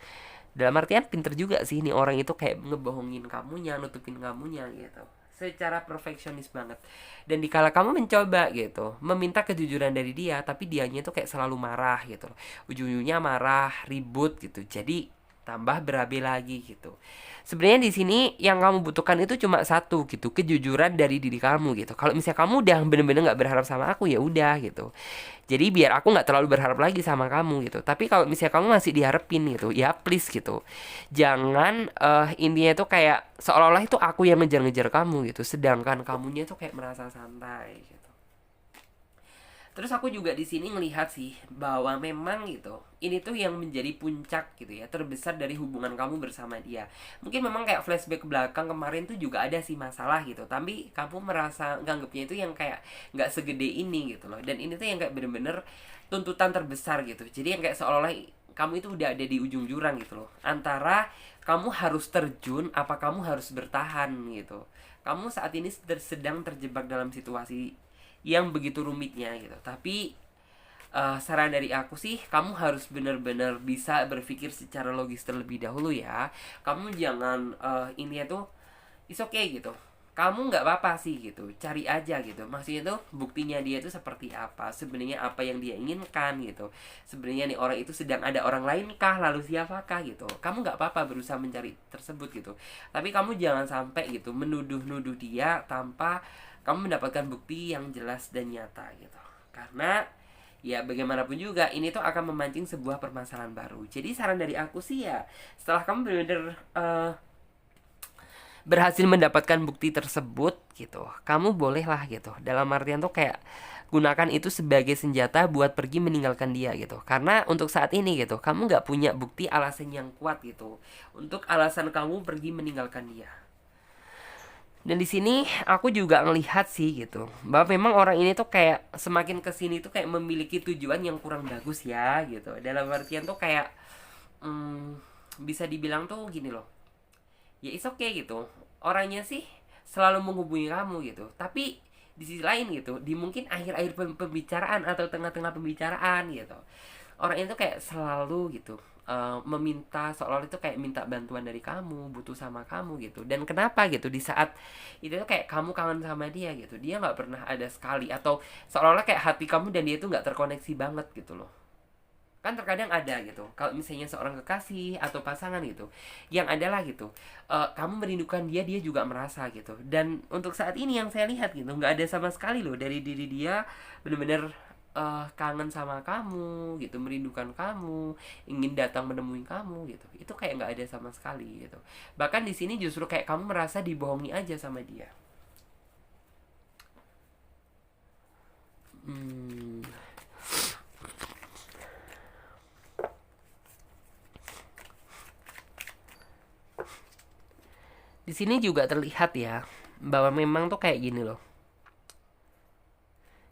Dalam artian pinter juga sih nih orang itu kayak ngebohongin kamunya, nutupin kamunya gitu, secara perfeksionis banget. Dan dikala kamu mencoba gitu meminta kejujuran dari dia, tapi dianya tuh kayak selalu marah gitu, ujung-ujungnya marah, ribut gitu, jadi tambah berabe lagi gitu. Sebenarnya di sini yang kamu butuhkan itu cuma satu gitu, kejujuran dari diri kamu gitu. Kalau misalnya kamu udah bener-bener nggak berharap sama aku, ya udah gitu. Jadi biar aku nggak terlalu berharap lagi sama kamu gitu. Tapi kalau misalnya kamu masih diharapin gitu, ya please gitu. Jangan intinya itu kayak seolah-olah itu aku yang ngejar-ngejar kamu gitu. Sedangkan kamunya itu kayak merasa santai gitu. Terus aku juga di sini ngelihat sih bahwa memang gitu, ini tuh yang menjadi puncak gitu ya, terbesar dari hubungan kamu bersama dia. Mungkin memang kayak flashback ke belakang kemarin tuh juga ada sih masalah gitu, tapi kamu merasa nganggapnya itu yang kayak nggak segede ini gitu loh. Dan ini tuh yang kayak bener-bener tuntutan terbesar gitu. Jadi yang kayak seolah-olah kamu itu udah ada di ujung jurang gitu loh. Antara kamu harus terjun apa kamu harus bertahan gitu. Kamu saat ini sedang terjebak dalam situasi yang begitu rumitnya gitu. Tapi saran dari aku sih, kamu harus benar-benar bisa berpikir secara logis terlebih dahulu ya. Kamu jangan ini tuh is okay gitu. Kamu nggak apa-apa sih gitu, cari aja gitu. Maksudnya tuh buktinya dia tuh seperti apa, sebenarnya apa yang dia inginkan gitu. Sebenarnya nih orang itu sedang ada orang lain kah, lalu siapakah gitu. Kamu nggak apa-apa berusaha mencari tersebut gitu. Tapi kamu jangan sampai gitu menuduh-nuduh dia tanpa kamu mendapatkan bukti yang jelas dan nyata gitu. Karena ya bagaimanapun juga ini tuh akan memancing sebuah permasalahan baru. Jadi saran dari aku sih ya, setelah kamu benar-benar berhasil mendapatkan bukti tersebut gitu, kamu bolehlah gitu. Dalam artian tuh kayak gunakan itu sebagai senjata buat pergi meninggalkan dia gitu. Karena untuk saat ini gitu, kamu nggak punya bukti alasan yang kuat gitu untuk alasan kamu pergi meninggalkan dia. Dan di sini aku juga ngelihat sih gitu, bahwa memang orang ini tuh kayak semakin kesini tuh kayak memiliki tujuan yang kurang bagus ya gitu. Dalam artian tuh kayak hmm, bisa dibilang tuh gini loh, ya is okay gitu, orangnya sih selalu menghubungi kamu gitu, tapi di sisi lain gitu, di mungkin akhir-akhir pembicaraan atau tengah-tengah pembicaraan gitu, orang itu kayak selalu gitu meminta, seolah-olah itu kayak minta bantuan dari kamu, butuh sama kamu gitu. Dan kenapa gitu, di saat itu tuh kayak kamu kangen sama dia gitu, dia nggak pernah ada sekali, atau seolah-olah kayak hati kamu dan dia itu nggak terkoneksi banget gitu loh. Kan terkadang ada gitu, kalau misalnya seorang kekasih atau pasangan gitu, yang adalah gitu, kamu merindukan dia, dia juga merasa gitu. Dan untuk saat ini yang saya lihat gitu, nggak ada sama sekali loh dari diri dia, bener-bener kangen sama kamu gitu, merindukan kamu, ingin datang menemui kamu gitu. Itu kayak nggak ada sama sekali gitu. Bahkan di sini justru kayak kamu merasa dibohongi aja sama dia. hmm, di sini juga terlihat ya bahwa memang tuh kayak gini loh.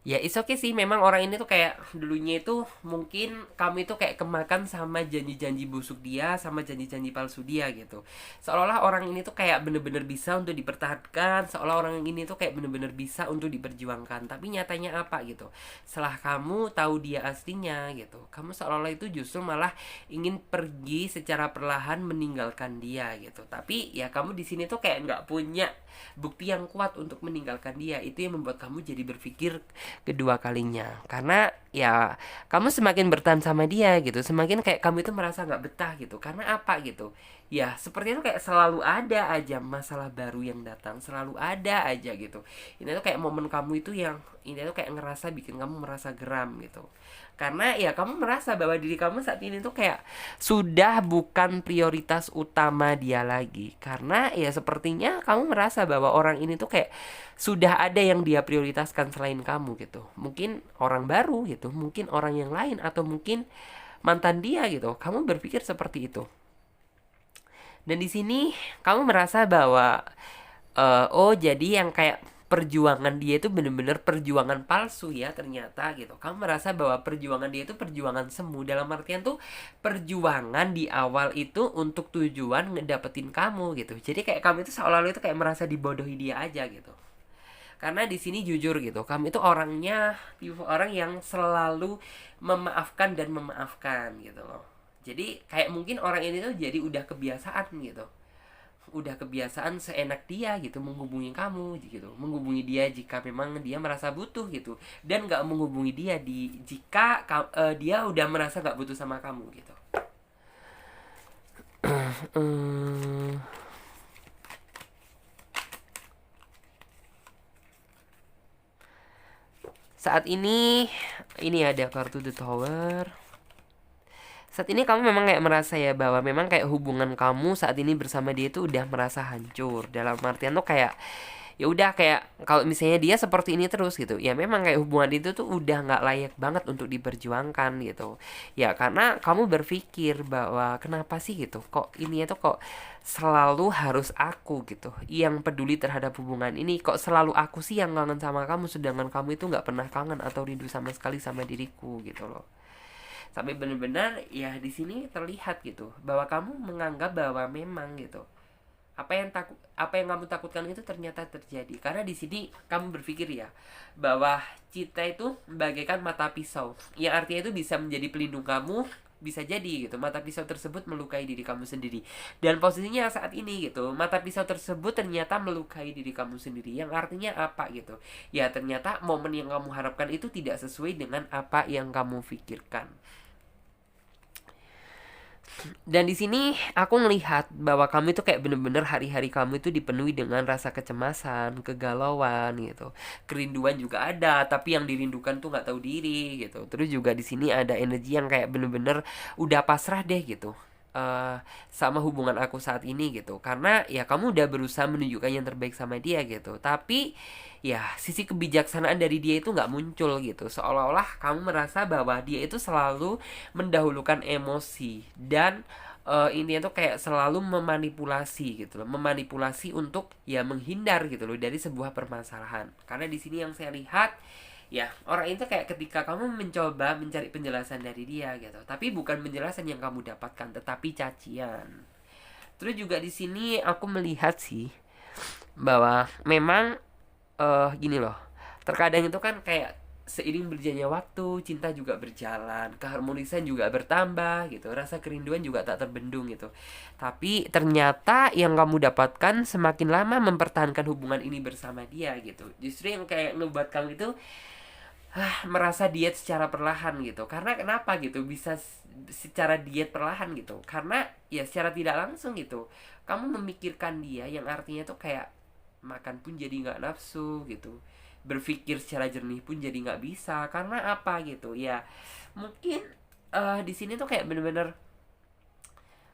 Ya, it's okay sih. Memang orang ini tuh kayak dulunya itu mungkin kamu itu kayak kemakan sama janji-janji busuk dia, sama janji-janji palsu dia gitu. Seolah-olah orang ini tuh kayak bener-bener bisa untuk dipertahankan, seolah orang ini tuh kayak bener-bener bisa untuk diperjuangkan. Tapi nyatanya apa gitu? Setelah kamu tahu dia aslinya gitu, kamu seolah-olah itu justru malah ingin pergi secara perlahan meninggalkan dia gitu. Tapi ya kamu di sini tuh kayak nggak punya bukti yang kuat untuk meninggalkan dia. Itu yang membuat kamu jadi berpikir kedua kalinya, karena ya kamu semakin bertahan sama dia gitu, semakin kayak kamu itu merasa nggak betah gitu. Karena apa gitu, ya seperti itu, kayak selalu ada aja masalah baru yang datang, selalu ada aja gitu. Ini tuh kayak momen kamu itu yang ini tuh kayak ngerasa bikin kamu merasa geram gitu, karena ya kamu merasa bahwa diri kamu saat ini tuh kayak sudah bukan prioritas utama dia lagi. Karena ya sepertinya kamu merasa bahwa orang ini tuh kayak sudah ada yang dia prioritaskan selain kamu gitu. Mungkin orang baru gitu, mungkin orang yang lain, atau mungkin mantan dia gitu. Kamu berpikir seperti itu. Dan di sini kamu merasa bahwa oh jadi yang kayak perjuangan dia itu bener-bener perjuangan palsu ya ternyata gitu. Kamu merasa bahwa perjuangan dia itu perjuangan semu, dalam artian tuh perjuangan di awal itu untuk tujuan ngedapetin kamu gitu. Jadi kayak kamu itu seolah-olah itu kayak merasa dibodohi dia aja gitu. Karena di sini jujur gitu, kamu itu orangnya tipe orang yang selalu memaafkan dan memaafkan gitu loh. Jadi kayak mungkin orang ini tuh jadi udah kebiasaan gitu, udah kebiasaan seenak dia gitu menghubungi kamu gitu, menghubungi dia jika memang dia merasa butuh gitu, dan nggak menghubungi dia jika dia udah merasa nggak butuh sama kamu gitu. Hmm, saat ini ada kartu The Tower. Saat ini kamu memang kayak merasa ya bahwa memang kayak hubungan kamu saat ini bersama dia itu udah merasa hancur. Dalam artian tuh kayak ya udah, kayak kalau misalnya dia seperti ini terus gitu, ya memang kayak hubungan itu tuh udah nggak layak banget untuk diperjuangkan gitu. Ya karena kamu berpikir bahwa kenapa sih gitu, kok ini itu kok selalu harus aku gitu yang peduli terhadap hubungan ini, kok selalu aku sih yang kangen sama kamu, sedangkan kamu itu nggak pernah kangen atau rindu sama sekali sama diriku gitu loh. Sampai benar-benar ya di sini terlihat gitu bahwa kamu menganggap bahwa memang gitu apa yang kamu takutkan itu ternyata terjadi. Karena di sini kamu berpikir ya bahwa cinta itu bagaikan mata pisau, yang artinya itu bisa menjadi pelindung kamu, bisa jadi gitu mata pisau tersebut melukai diri kamu sendiri. Dan posisinya saat ini gitu, mata pisau tersebut ternyata melukai diri kamu sendiri, yang artinya apa gitu, ya ternyata momen yang kamu harapkan itu tidak sesuai dengan apa yang kamu pikirkan. Dan di sini aku melihat bahwa kamu itu kayak bener-bener hari-hari kamu itu dipenuhi dengan rasa kecemasan, kegalauan gitu. Kerinduan juga ada, tapi yang dirindukan tuh nggak tahu diri gitu. Terus juga di sini ada energi yang kayak bener-bener udah pasrah deh gitu. eh, sama hubungan aku saat ini gitu, karena ya kamu udah berusaha menunjukkan yang terbaik sama dia gitu, tapi ya sisi kebijaksanaan dari dia itu nggak muncul gitu, seolah-olah kamu merasa bahwa dia itu selalu mendahulukan emosi dan intinya tuh kayak selalu memanipulasi gitu loh, memanipulasi untuk ya menghindar gitu loh dari sebuah permasalahan. Karena di sini yang saya lihat, ya orang itu kayak ketika kamu mencoba mencari penjelasan dari dia gitu, tapi bukan penjelasan yang kamu dapatkan tetapi cacian. Terus juga di sini aku melihat sih bahwa memang gini loh, terkadang itu kan kayak seiring berjalannya waktu, cinta juga berjalan, keharmonisan juga bertambah gitu, rasa kerinduan juga tak terbendung gitu. Tapi ternyata yang kamu dapatkan semakin lama mempertahankan hubungan ini bersama dia gitu, justru yang kayak ngebuat kamu itu merasa diet secara perlahan gitu. Karena kenapa gitu bisa secara diet perlahan gitu, karena ya secara tidak langsung gitu kamu memikirkan dia, yang artinya tuh kayak makan pun jadi nggak nafsu gitu, berpikir secara jernih pun jadi nggak bisa. Karena apa gitu ya, mungkin di sini tuh kayak bener-bener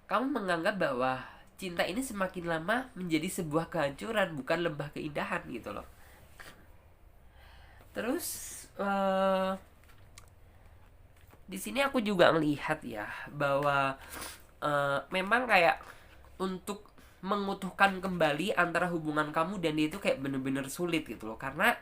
kamu menganggap bahwa cinta ini semakin lama menjadi sebuah kehancuran, bukan lembah keindahan gitu loh. Terus di sini aku juga melihat ya bahwa memang kayak untuk mengutuhkan kembali antara hubungan kamu dan dia itu kayak bener-bener sulit gitu loh, karena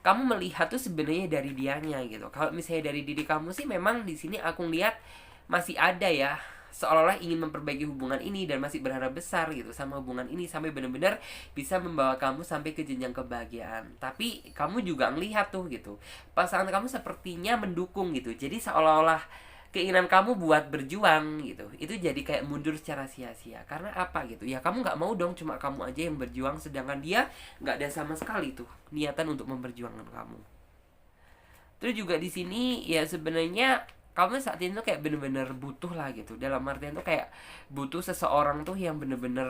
kamu melihat tuh sebenarnya dari dianya gitu. Kalau misalnya dari diri kamu sih memang di sini aku lihat masih ada ya, seolah-olah ingin memperbaiki hubungan ini dan masih berharap besar gitu sama hubungan ini sampai benar-benar bisa membawa kamu sampai ke jenjang kebahagiaan. Tapi kamu juga ngelihat tuh gitu, pasangan kamu sepertinya mendukung gitu, jadi seolah-olah keinginan kamu buat berjuang gitu itu jadi kayak mundur secara sia-sia. Karena apa gitu ya, kamu nggak mau dong cuma kamu aja yang berjuang, sedangkan dia nggak ada sama sekali tuh niatan untuk memperjuangkan kamu. Terus juga di sini ya sebenarnya kamu saat ini tuh kayak bener-bener butuh lah gitu, dalam artian tuh kayak butuh seseorang tuh yang bener-bener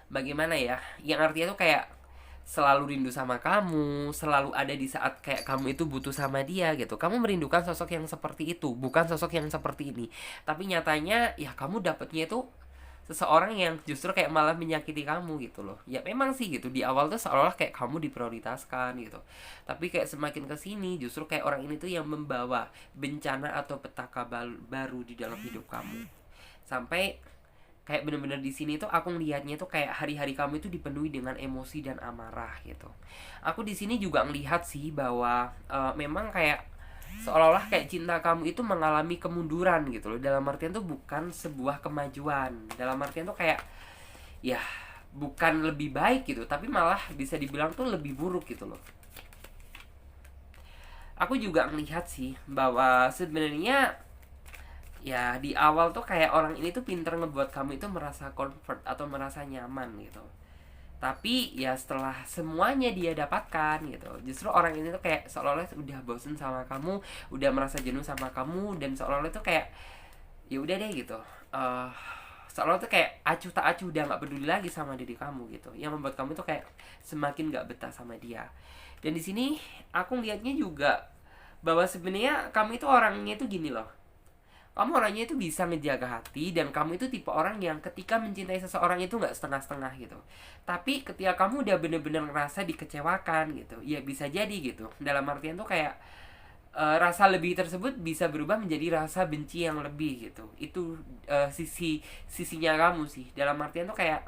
bagaimana ya, yang artinya tuh kayak selalu rindu sama kamu, selalu ada di saat kayak kamu itu butuh sama dia gitu. Kamu merindukan sosok yang seperti itu, bukan sosok yang seperti ini. Tapi nyatanya ya kamu dapetnya itu seseorang yang justru kayak malah menyakiti kamu gitu loh. Ya memang sih gitu, di awal tuh seolah-olah kayak kamu diprioritaskan gitu, tapi kayak semakin kesini justru kayak orang ini tuh yang membawa bencana atau petaka baru di dalam hidup kamu. Sampai kayak bener-bener di sini tuh aku ngelihatnya tuh kayak hari-hari kamu itu dipenuhi dengan emosi dan amarah gitu. Aku di sini juga ngelihat sih bahwa memang kayak seolah-olah kayak cinta kamu itu mengalami kemunduran gitu loh, dalam artian tuh bukan sebuah kemajuan, dalam artian tuh kayak ya bukan lebih baik gitu, tapi malah bisa dibilang tuh lebih buruk gitu loh. Aku juga ngelihat sih bahwa sebenarnya ya di awal tuh kayak orang ini tuh pinter ngebuat kamu itu merasa comfort atau merasa nyaman gitu. Tapi ya setelah semuanya dia dapatkan gitu, justru orang ini tuh kayak seolah-olah udah bosen sama kamu, udah merasa jenuh sama kamu, dan seolah-olah tuh kayak ya udah deh gitu. eh Seolah tuh kayak acuh tak acuh, udah nggak peduli lagi sama diri kamu gitu, yang membuat kamu tuh kayak semakin nggak betah sama dia. Dan di sini aku lihatnya juga bahwa sebenarnya kamu itu orangnya itu gini loh, kamu orangnya itu bisa ngejaga hati, dan kamu itu tipe orang yang ketika mencintai seseorang itu nggak setengah-setengah gitu. Tapi ketika kamu udah bener-bener ngerasa dikecewakan gitu, ya bisa jadi gitu, dalam artian tuh kayak rasa lebih tersebut bisa berubah menjadi rasa benci yang lebih gitu. Itu sisinya kamu sih, dalam artian tuh kayak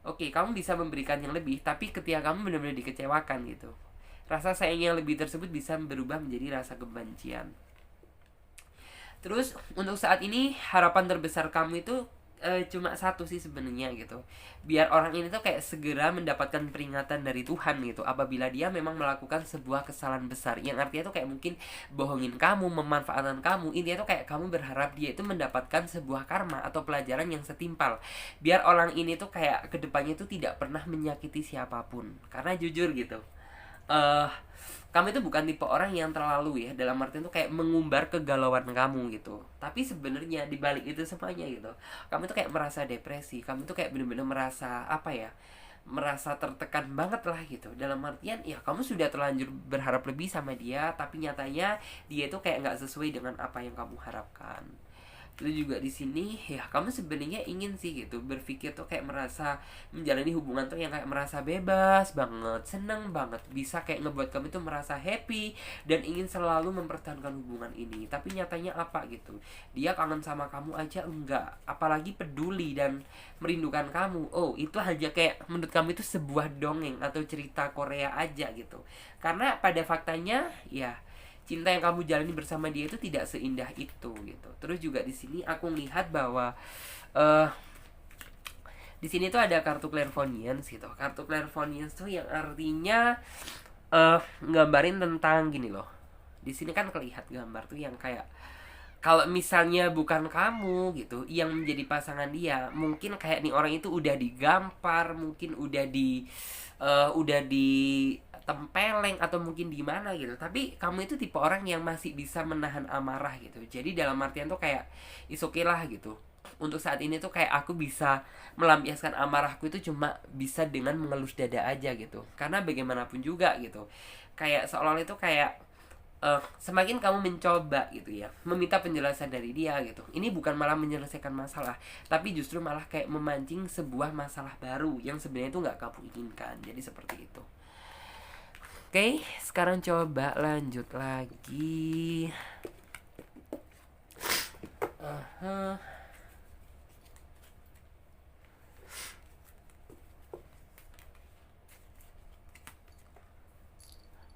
oke, kamu bisa memberikan yang lebih, tapi ketika kamu benar-benar dikecewakan gitu, rasa sayang yang lebih tersebut bisa berubah menjadi rasa kebencian. Terus untuk saat ini harapan terbesar kamu itu cuma satu sih sebenarnya gitu. Biar orang ini tuh kayak segera mendapatkan peringatan dari Tuhan gitu, apabila dia memang melakukan sebuah kesalahan besar, yang artinya tuh kayak mungkin bohongin kamu, memanfaatkan kamu. Intinya tuh kayak kamu berharap dia itu mendapatkan sebuah karma atau pelajaran yang setimpal, biar orang ini tuh kayak kedepannya tuh tidak pernah menyakiti siapapun. Karena jujur gitu, eh kamu itu bukan tipe orang yang terlalu ya, dalam artian tuh kayak mengumbar kegalauan kamu gitu. Tapi sebenarnya di balik itu semuanya gitu, kamu tuh kayak merasa depresi, kamu tuh kayak bener-bener merasa apa ya, merasa tertekan banget lah gitu. Dalam artian ya kamu sudah terlanjur berharap lebih sama dia, tapi nyatanya dia itu kayak nggak sesuai dengan apa yang kamu harapkan. Terus juga di sini ya kamu sebenarnya ingin sih gitu berpikir tuh kayak merasa menjalani hubungan tuh yang kayak merasa bebas banget, seneng banget, bisa kayak ngebuat kamu tuh merasa happy dan ingin selalu mempertahankan hubungan ini. Tapi nyatanya apa gitu, dia kangen sama kamu aja enggak, apalagi peduli dan merindukan kamu. Oh, itu hanya kayak menurut kamu itu sebuah dongeng atau cerita Korea aja gitu. Karena pada faktanya ya cinta yang kamu jalani bersama dia itu tidak seindah itu gitu. Terus juga di sini aku melihat bahwa eh di sini tuh ada kartu clairvoyance gitu. Kartu clairvoyance tuh yang artinya nggambarin tentang gini loh. Di sini kan kelihatan gambar tuh yang kayak kalau misalnya bukan kamu gitu yang menjadi pasangan dia, mungkin kayak nih orang itu udah digampar, mungkin udah ditempeleng atau mungkin di mana gitu. Tapi kamu itu tipe orang yang masih bisa menahan amarah gitu. Jadi dalam artian tuh kayak is okay lah gitu. Untuk saat ini tuh kayak aku bisa melampiaskan amarahku itu cuma bisa dengan mengelus dada aja gitu. Karena bagaimanapun juga gitu. Kayak seolah-olah itu kayak semakin kamu mencoba gitu ya meminta penjelasan dari dia gitu, ini bukan malah menyelesaikan masalah, tapi justru malah kayak memancing sebuah masalah baru yang sebenarnya itu nggak kamu inginkan. Jadi seperti itu. Oke, sekarang coba lanjut lagi. Aha.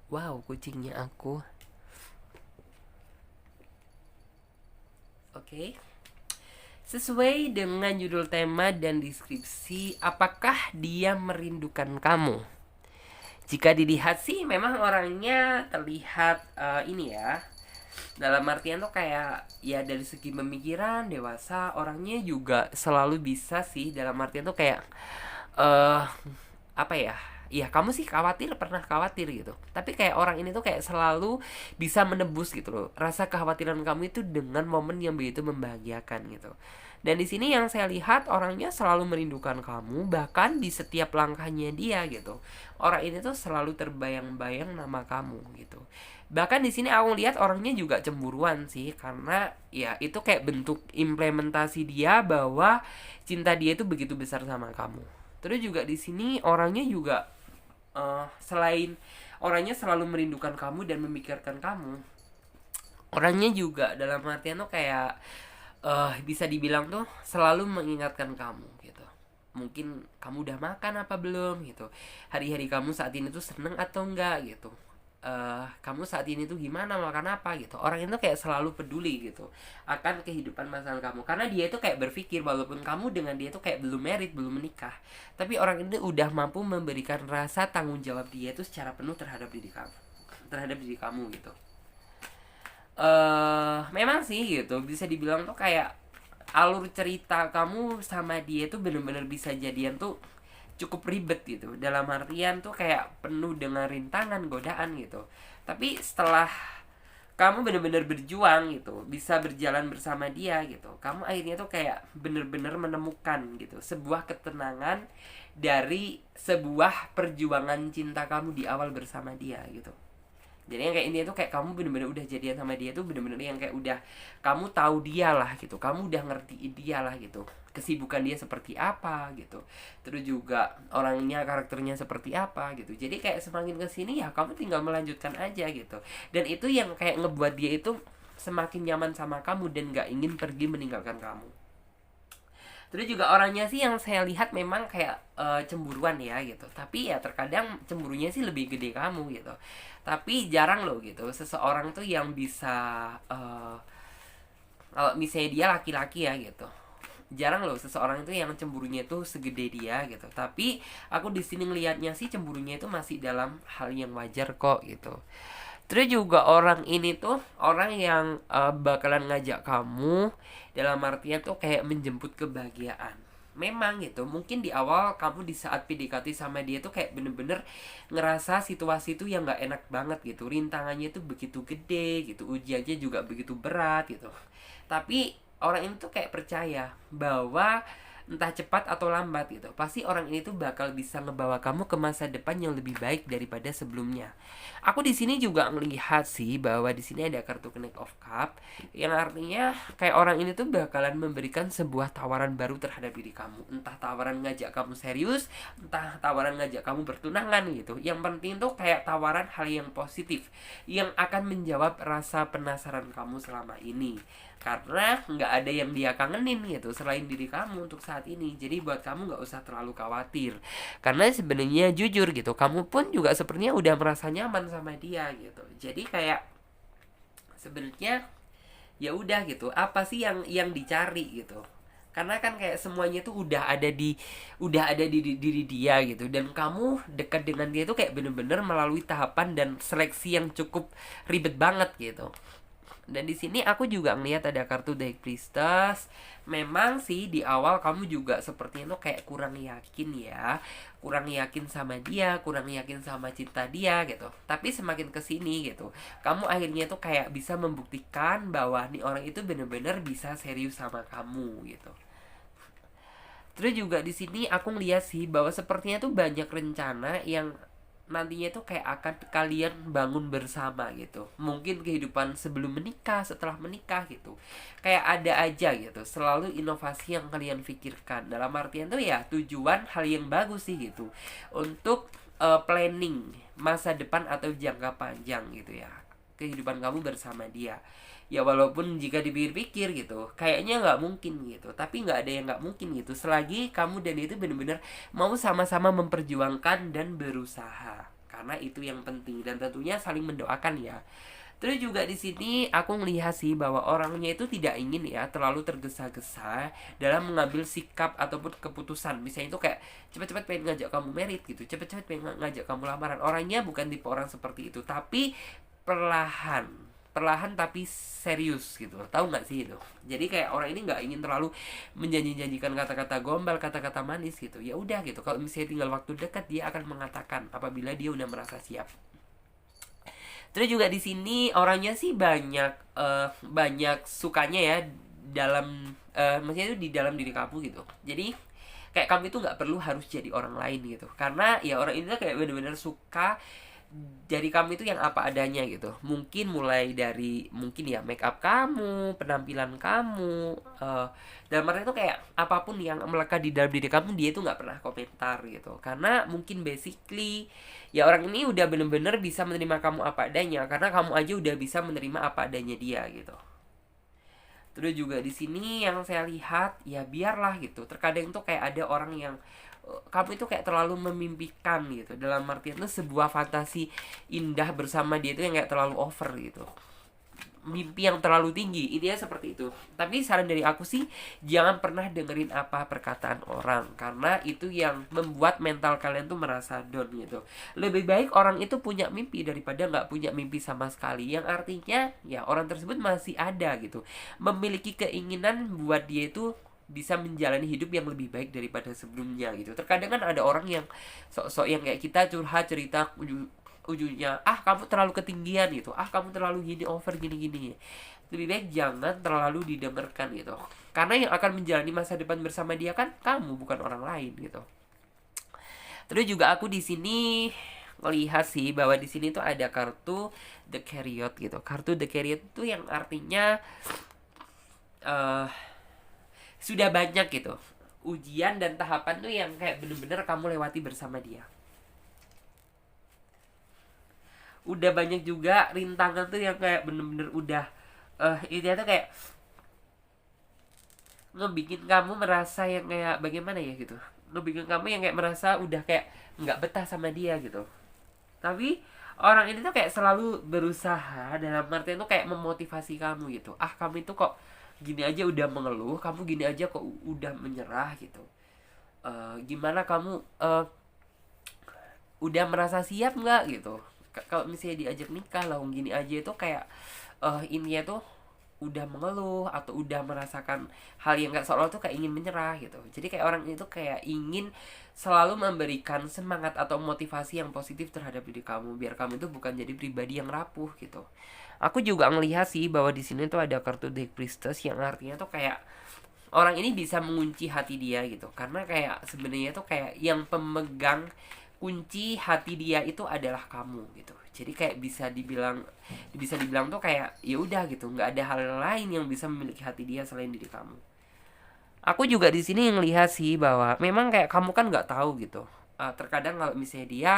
Wow, kucingnya aku. Oke. Sesuai dengan judul tema dan deskripsi, apakah dia merindukan kamu? Jika dilihat sih memang orangnya terlihat ini ya. Dalam artian tuh kayak ya dari segi pemikiran dewasa, orangnya juga selalu bisa sih, dalam artian tuh kayak eh apa ya? Iya, kamu sih khawatir, pernah khawatir gitu. Tapi kayak orang ini tuh kayak selalu bisa menebus gitu loh. Rasa kekhawatiran kamu itu dengan momen yang begitu membahagiakan gitu. Dan di sini yang saya lihat orangnya selalu merindukan kamu, bahkan di setiap langkahnya dia gitu. Orang ini tuh selalu terbayang-bayang nama kamu gitu. Bahkan di sini aku lihat orangnya juga cemburuan sih, karena ya itu kayak bentuk implementasi dia bahwa cinta dia itu begitu besar sama kamu. Terus juga di sini orangnya juga selain orangnya selalu merindukan kamu dan memikirkan kamu, orangnya juga dalam artian tuh kayak bisa dibilang tuh selalu mengingatkan kamu gitu. Mungkin kamu udah makan apa belum gitu, hari-hari kamu saat ini tuh seneng atau enggak gitu, kamu saat ini tuh gimana, makan apa gitu. Orang itu kayak selalu peduli gitu akan kehidupan masalah kamu, karena dia itu kayak berpikir walaupun kamu dengan dia tuh kayak belum married, belum menikah, tapi orang ini udah mampu memberikan rasa tanggung jawab dia itu secara penuh terhadap diri kamu gitu. Memang sih gitu bisa dibilang tuh kayak alur cerita kamu sama dia tuh bener-bener bisa jadian tuh cukup ribet gitu, dalam artian tuh kayak penuh dengan rintangan, godaan gitu. Tapi setelah kamu bener-bener berjuang gitu, bisa berjalan bersama dia gitu, kamu akhirnya tuh kayak bener-bener menemukan gitu sebuah ketenangan dari sebuah perjuangan cinta kamu di awal bersama dia gitu. Jadi yang kayak ini tuh kayak kamu bener-bener udah jadian sama dia tuh bener-bener yang kayak udah kamu tahu dia lah gitu, kamu udah ngertiin dia lah gitu, kesibukan dia seperti apa gitu, terus juga orangnya, karakternya seperti apa gitu. Jadi kayak semakin kesini ya kamu tinggal melanjutkan aja gitu, dan itu yang kayak ngebuat dia itu semakin nyaman sama kamu dan gak ingin pergi meninggalkan kamu. Terus juga orangnya sih yang saya lihat memang kayak cemburuan ya gitu. Tapi ya terkadang cemburunya sih lebih gede kamu gitu. Tapi jarang loh gitu seseorang tuh yang bisa kalau misalnya dia laki-laki ya gitu. Jarang loh seseorang itu yang cemburunya itu segede dia gitu. Tapi aku di sini ngelihatnya sih cemburunya itu masih dalam hal yang wajar kok gitu. Terus juga orang ini tuh orang yang bakalan ngajak kamu dalam artian tuh kayak menjemput kebahagiaan. Memang gitu, mungkin di awal kamu di saat PDKT sama dia tuh kayak bener-bener ngerasa situasi itu yang gak enak banget gitu. Rintangannya tuh begitu gede gitu, ujiannya juga begitu berat gitu. Tapi orang ini tuh kayak percaya bahwa entah cepat atau lambat gitu, pasti orang ini tuh bakal bisa ngebawa kamu ke masa depan yang lebih baik daripada sebelumnya. Aku di sini juga melihat sih bahwa di sini ada kartu Knight of Cup, yang artinya kayak orang ini tuh bakalan memberikan sebuah tawaran baru terhadap diri kamu, entah tawaran ngajak kamu serius, entah tawaran ngajak kamu bertunangan gitu. Yang penting tuh kayak tawaran hal yang positif yang akan menjawab rasa penasaran kamu selama ini, karena nggak ada yang dia kangenin gitu selain diri kamu untuk saat ini. Jadi buat kamu nggak usah terlalu khawatir, karena sebenarnya jujur gitu, kamu pun juga sepertinya udah merasa nyaman sama dia gitu. Jadi kayak sebenarnya ya udah gitu, apa sih yang dicari gitu. Karena kan kayak semuanya tuh udah ada di diri dia gitu, dan kamu dekat dengan dia tuh kayak bener-bener melalui tahapan dan seleksi yang cukup ribet banget gitu. Dan di sini aku juga ngeliat ada kartu The High Priestess. Memang sih di awal kamu juga sepertinya tuh kayak kurang yakin ya, kurang yakin sama dia, kurang yakin sama cinta dia gitu. Tapi semakin kesini gitu, kamu akhirnya tuh kayak bisa membuktikan bahwa nih orang itu bener-bener bisa serius sama kamu gitu. Terus juga di sini aku ngeliat sih bahwa sepertinya tuh banyak rencana yang nantinya tuh kayak akan kalian bangun bersama gitu. Mungkin kehidupan sebelum menikah, setelah menikah gitu. Kayak ada aja gitu, selalu inovasi yang kalian pikirkan. Dalam artian tuh ya tujuan hal yang bagus sih gitu. Untuk planning masa depan atau jangka panjang gitu ya. Kehidupan kamu bersama dia. Ya walaupun jika dipikir-pikir gitu kayaknya nggak mungkin gitu, tapi nggak ada yang nggak mungkin gitu selagi kamu dan itu benar-benar mau sama-sama memperjuangkan dan berusaha, karena itu yang penting, dan tentunya saling mendoakan ya. Terus juga di sini aku melihat sih bahwa orangnya itu tidak ingin ya terlalu tergesa-gesa dalam mengambil sikap ataupun keputusan. Misalnya itu kayak cepet-cepet pengen ngajak kamu merit gitu, cepet-cepet pengen ngajak kamu lamaran. Orangnya bukan tipe orang seperti itu, tapi perlahan, perlahan tapi serius gitu. Tahu nggak sih itu? Jadi kayak orang ini nggak ingin terlalu menjanji-janjikan kata-kata gombal, kata-kata manis gitu. Ya udah gitu, kalau misalnya tinggal waktu dekat dia akan mengatakan apabila dia udah merasa siap. Terus juga di sini orangnya sih banyak sukanya ya dalam maksudnya itu di dalam diri kamu gitu. Jadi kayak kamu itu nggak perlu harus jadi orang lain gitu, karena ya orang ini tuh kayak bener-bener suka dari kamu itu yang apa adanya gitu. Mungkin mulai dari mungkin ya make up kamu, penampilan kamu, dalam arti itu kayak apapun yang melekat di dalam diri kamu dia itu nggak pernah komentar gitu, karena mungkin basically ya orang ini udah bener-bener bisa menerima kamu apa adanya, karena kamu aja udah bisa menerima apa adanya dia gitu. Terus juga di sini yang saya lihat ya biarlah gitu. Terkadang tuh kayak ada orang yang kamu itu kayak terlalu memimpikan gitu. Dalam artian itu sebuah fantasi indah bersama dia itu yang kayak terlalu over gitu. Mimpi yang terlalu tinggi, intinya seperti itu. Tapi saran dari aku sih jangan pernah dengerin apa perkataan orang, karena itu yang membuat mental kalian tuh merasa down gitu. Lebih baik orang itu punya mimpi daripada nggak punya mimpi sama sekali, yang artinya ya orang tersebut masih ada gitu, memiliki keinginan buat dia itu bisa menjalani hidup yang lebih baik daripada sebelumnya gitu. Terkadang kan ada orang yang sok-sok yang kayak kita curhat cerita ujungnya kamu terlalu ketinggian gitu, kamu terlalu gini, over gini-gini. Lebih baik jangan terlalu didengarkan gitu, karena yang akan menjalani masa depan bersama dia kan kamu, bukan orang lain gitu. Terus juga aku di sini melihat sih bahwa di sini tuh ada kartu The Chariot gitu. Kartu The Chariot itu yang artinya eh sudah banyak gitu ujian dan tahapan tuh yang kayak bener-bener kamu lewati bersama dia. Udah banyak juga rintangan tuh yang kayak bener-bener udah ini tuh kayak ngebikin kamu merasa yang kayak bagaimana ya gitu, ngebikin kamu yang kayak merasa udah kayak nggak betah sama dia gitu. Tapi orang ini tuh kayak selalu berusaha, dalam artian tuh kayak memotivasi kamu gitu. Kamu itu kok gini aja udah mengeluh, kamu gini aja kok udah menyerah gitu. Gimana kamu udah merasa siap nggak gitu. Kalau misalnya diajak nikah lah gini aja itu kayak ini tuh udah mengeluh atau udah merasakan hal yang gak, seolah tuh kayak ingin menyerah gitu. Jadi kayak orang itu kayak ingin selalu memberikan semangat atau motivasi yang positif terhadap diri kamu, biar kamu itu bukan jadi pribadi yang rapuh gitu. Aku juga ngelihat sih bahwa di sini tuh ada kartu The Priestess yang artinya tuh kayak orang ini bisa mengunci hati dia gitu, karena kayak sebenarnya tuh kayak yang pemegang kunci hati dia itu adalah kamu gitu. Jadi kayak bisa dibilang tuh kayak ya udah gitu, nggak ada hal lain yang bisa memiliki hati dia selain diri kamu. Aku juga di sini ngelihat sih bahwa memang kayak kamu kan nggak tahu gitu. Terkadang kalau misalnya dia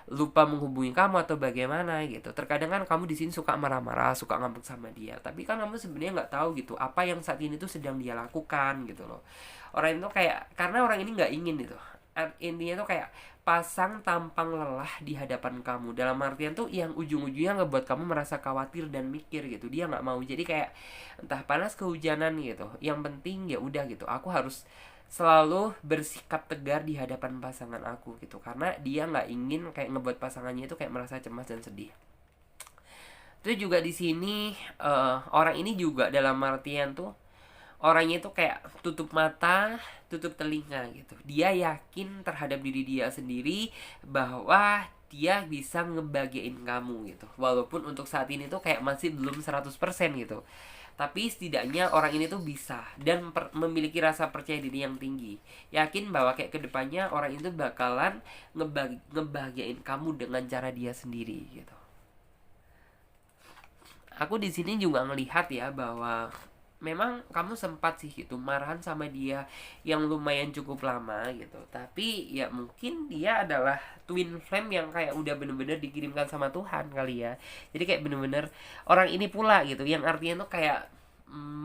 lupa menghubungi kamu atau bagaimana gitu. Terkadang kan kamu di sini suka marah-marah, suka ngambek sama dia. Tapi kan kamu sebenarnya nggak tahu gitu apa yang saat ini tuh sedang dia lakukan gitu loh. Orang itu kayak karena orang ini nggak ingin gitu. Intinya tuh kayak pasang tampang lelah di hadapan kamu, dalam artian tuh yang ujung-ujungnya ngebuat kamu merasa khawatir dan mikir gitu. Dia nggak mau, jadi kayak entah panas kehujanan gitu, yang penting ya udah gitu, aku harus selalu bersikap tegar di hadapan pasangan aku gitu, karena dia nggak ingin kayak ngebuat pasangannya itu kayak merasa cemas dan sedih. Terus juga di sini orang ini juga dalam artian tuh orangnya itu kayak tutup mata, tutup telinga gitu. Dia yakin terhadap diri dia sendiri bahwa dia bisa ngebahagiain kamu gitu. Walaupun untuk saat ini tuh kayak masih belum 100% gitu. Tapi setidaknya orang ini tuh bisa dan memiliki rasa percaya diri yang tinggi. Yakin bahwa kayak kedepannya orang itu bakalan ngebahagiain kamu dengan cara dia sendiri gitu. Aku di sini juga ngelihat ya bahwa memang kamu sempat sih gitu marahan sama dia yang lumayan cukup lama gitu, tapi ya mungkin dia adalah twin flame yang kayak udah bener-bener dikirimkan sama Tuhan kali ya. Jadi kayak bener-bener orang ini pula gitu yang artinya tuh kayak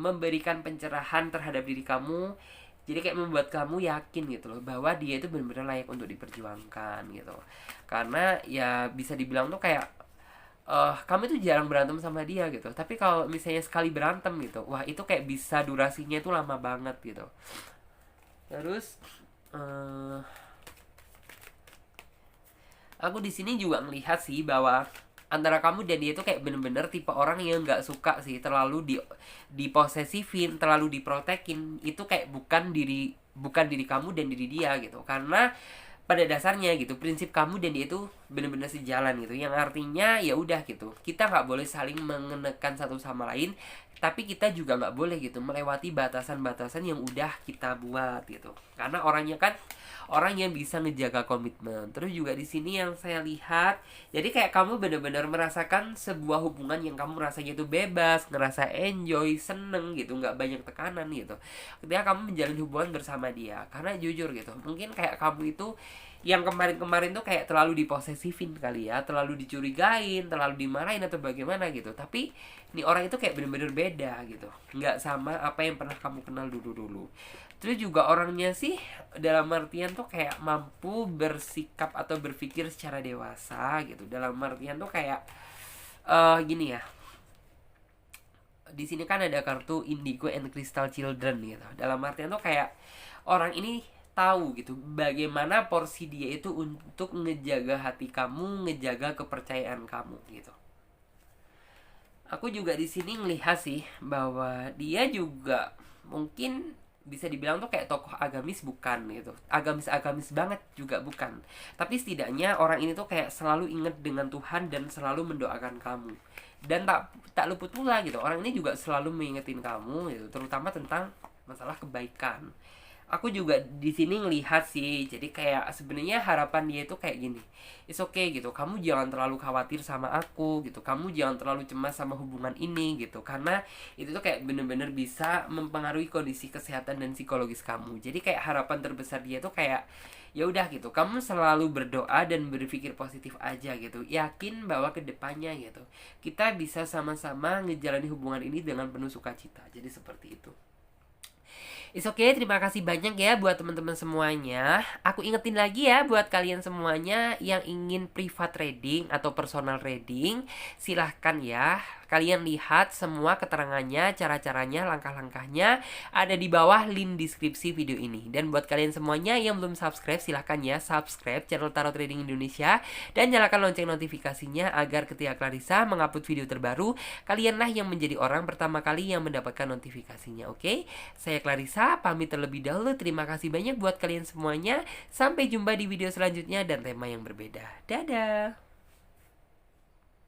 memberikan pencerahan terhadap diri kamu. Jadi kayak membuat kamu yakin gitu loh bahwa dia itu benar-benar layak untuk diperjuangkan gitu. Karena ya bisa dibilang tuh kayak kamu tuh jarang berantem sama dia gitu. Tapi kalau misalnya sekali berantem gitu, wah itu kayak bisa durasinya itu lama banget gitu. Terus aku di sini juga ngelihat sih bahwa antara kamu dan dia itu kayak bener-bener tipe orang yang nggak suka sih terlalu diposesifin, terlalu diprotekin. Itu kayak bukan diri kamu dan diri dia gitu. Karena pada dasarnya gitu prinsip kamu dan dia itu benar-benar sejalan gitu, yang artinya ya udah gitu, kita nggak boleh saling mengenekan satu sama lain, tapi kita juga nggak boleh gitu melewati batasan-batasan yang udah kita buat gitu, karena orangnya kan orang yang bisa ngejaga komitmen. Terus juga di sini yang saya lihat, jadi kayak kamu benar-benar merasakan sebuah hubungan yang kamu rasanya itu bebas, ngerasa enjoy, seneng gitu, nggak banyak tekanan gitu ketika kamu menjalin hubungan bersama dia. Karena jujur gitu, mungkin kayak kamu itu yang kemarin-kemarin tuh kayak terlalu diposesifin kali ya, terlalu dicurigain, terlalu dimarahin atau bagaimana gitu. Tapi ini orang itu kayak bener-bener beda gitu, nggak sama apa yang pernah kamu kenal dulu-dulu. Terus juga orangnya sih dalam artian tuh kayak mampu bersikap atau berpikir secara dewasa gitu. Dalam artian tuh kayak gini ya, di sini kan ada kartu Indigo and Crystal Children gitu. Dalam artian tuh kayak orang ini tahu gitu bagaimana porsi dia itu untuk ngejaga hati kamu, ngejaga kepercayaan kamu gitu. Aku juga di sini ngelihat sih bahwa dia juga mungkin bisa dibilang tuh kayak tokoh agamis bukan gitu, agamis banget juga bukan, tapi setidaknya orang ini tuh kayak selalu inget dengan Tuhan dan selalu mendoakan kamu. Dan tak tak luput pula gitu, orang ini juga selalu mengingetin kamu gitu, terutama tentang masalah kebaikan. Aku juga di sini ngelihat sih, jadi kayak sebenarnya harapan dia itu kayak gini, it's okay gitu, kamu jangan terlalu khawatir sama aku gitu, kamu jangan terlalu cemas sama hubungan ini gitu, karena itu tuh kayak bener-bener bisa mempengaruhi kondisi kesehatan dan psikologis kamu. Jadi kayak harapan terbesar dia tuh kayak ya udah gitu, kamu selalu berdoa dan berpikir positif aja gitu, yakin bahwa kedepannya gitu kita bisa sama-sama ngejalani hubungan ini dengan penuh sukacita. Jadi seperti itu. Terima kasih banyak ya buat teman-teman semuanya. Aku ingetin lagi ya buat kalian semuanya yang ingin privat reading atau personal reading, silahkan ya. Kalian lihat semua keterangannya, cara-caranya, langkah-langkahnya ada di bawah link deskripsi video ini. Dan buat kalian semuanya yang belum subscribe, silahkan ya subscribe channel Tarot Trading Indonesia dan nyalakan lonceng notifikasinya agar ketika Clarissa mengupload video terbaru, kalianlah yang menjadi orang pertama kali yang mendapatkan notifikasinya. Oke? Saya Clarissa pamit terlebih dahulu. Terima kasih banyak buat kalian semuanya. Sampai jumpa di video selanjutnya dan tema yang berbeda. Dadah.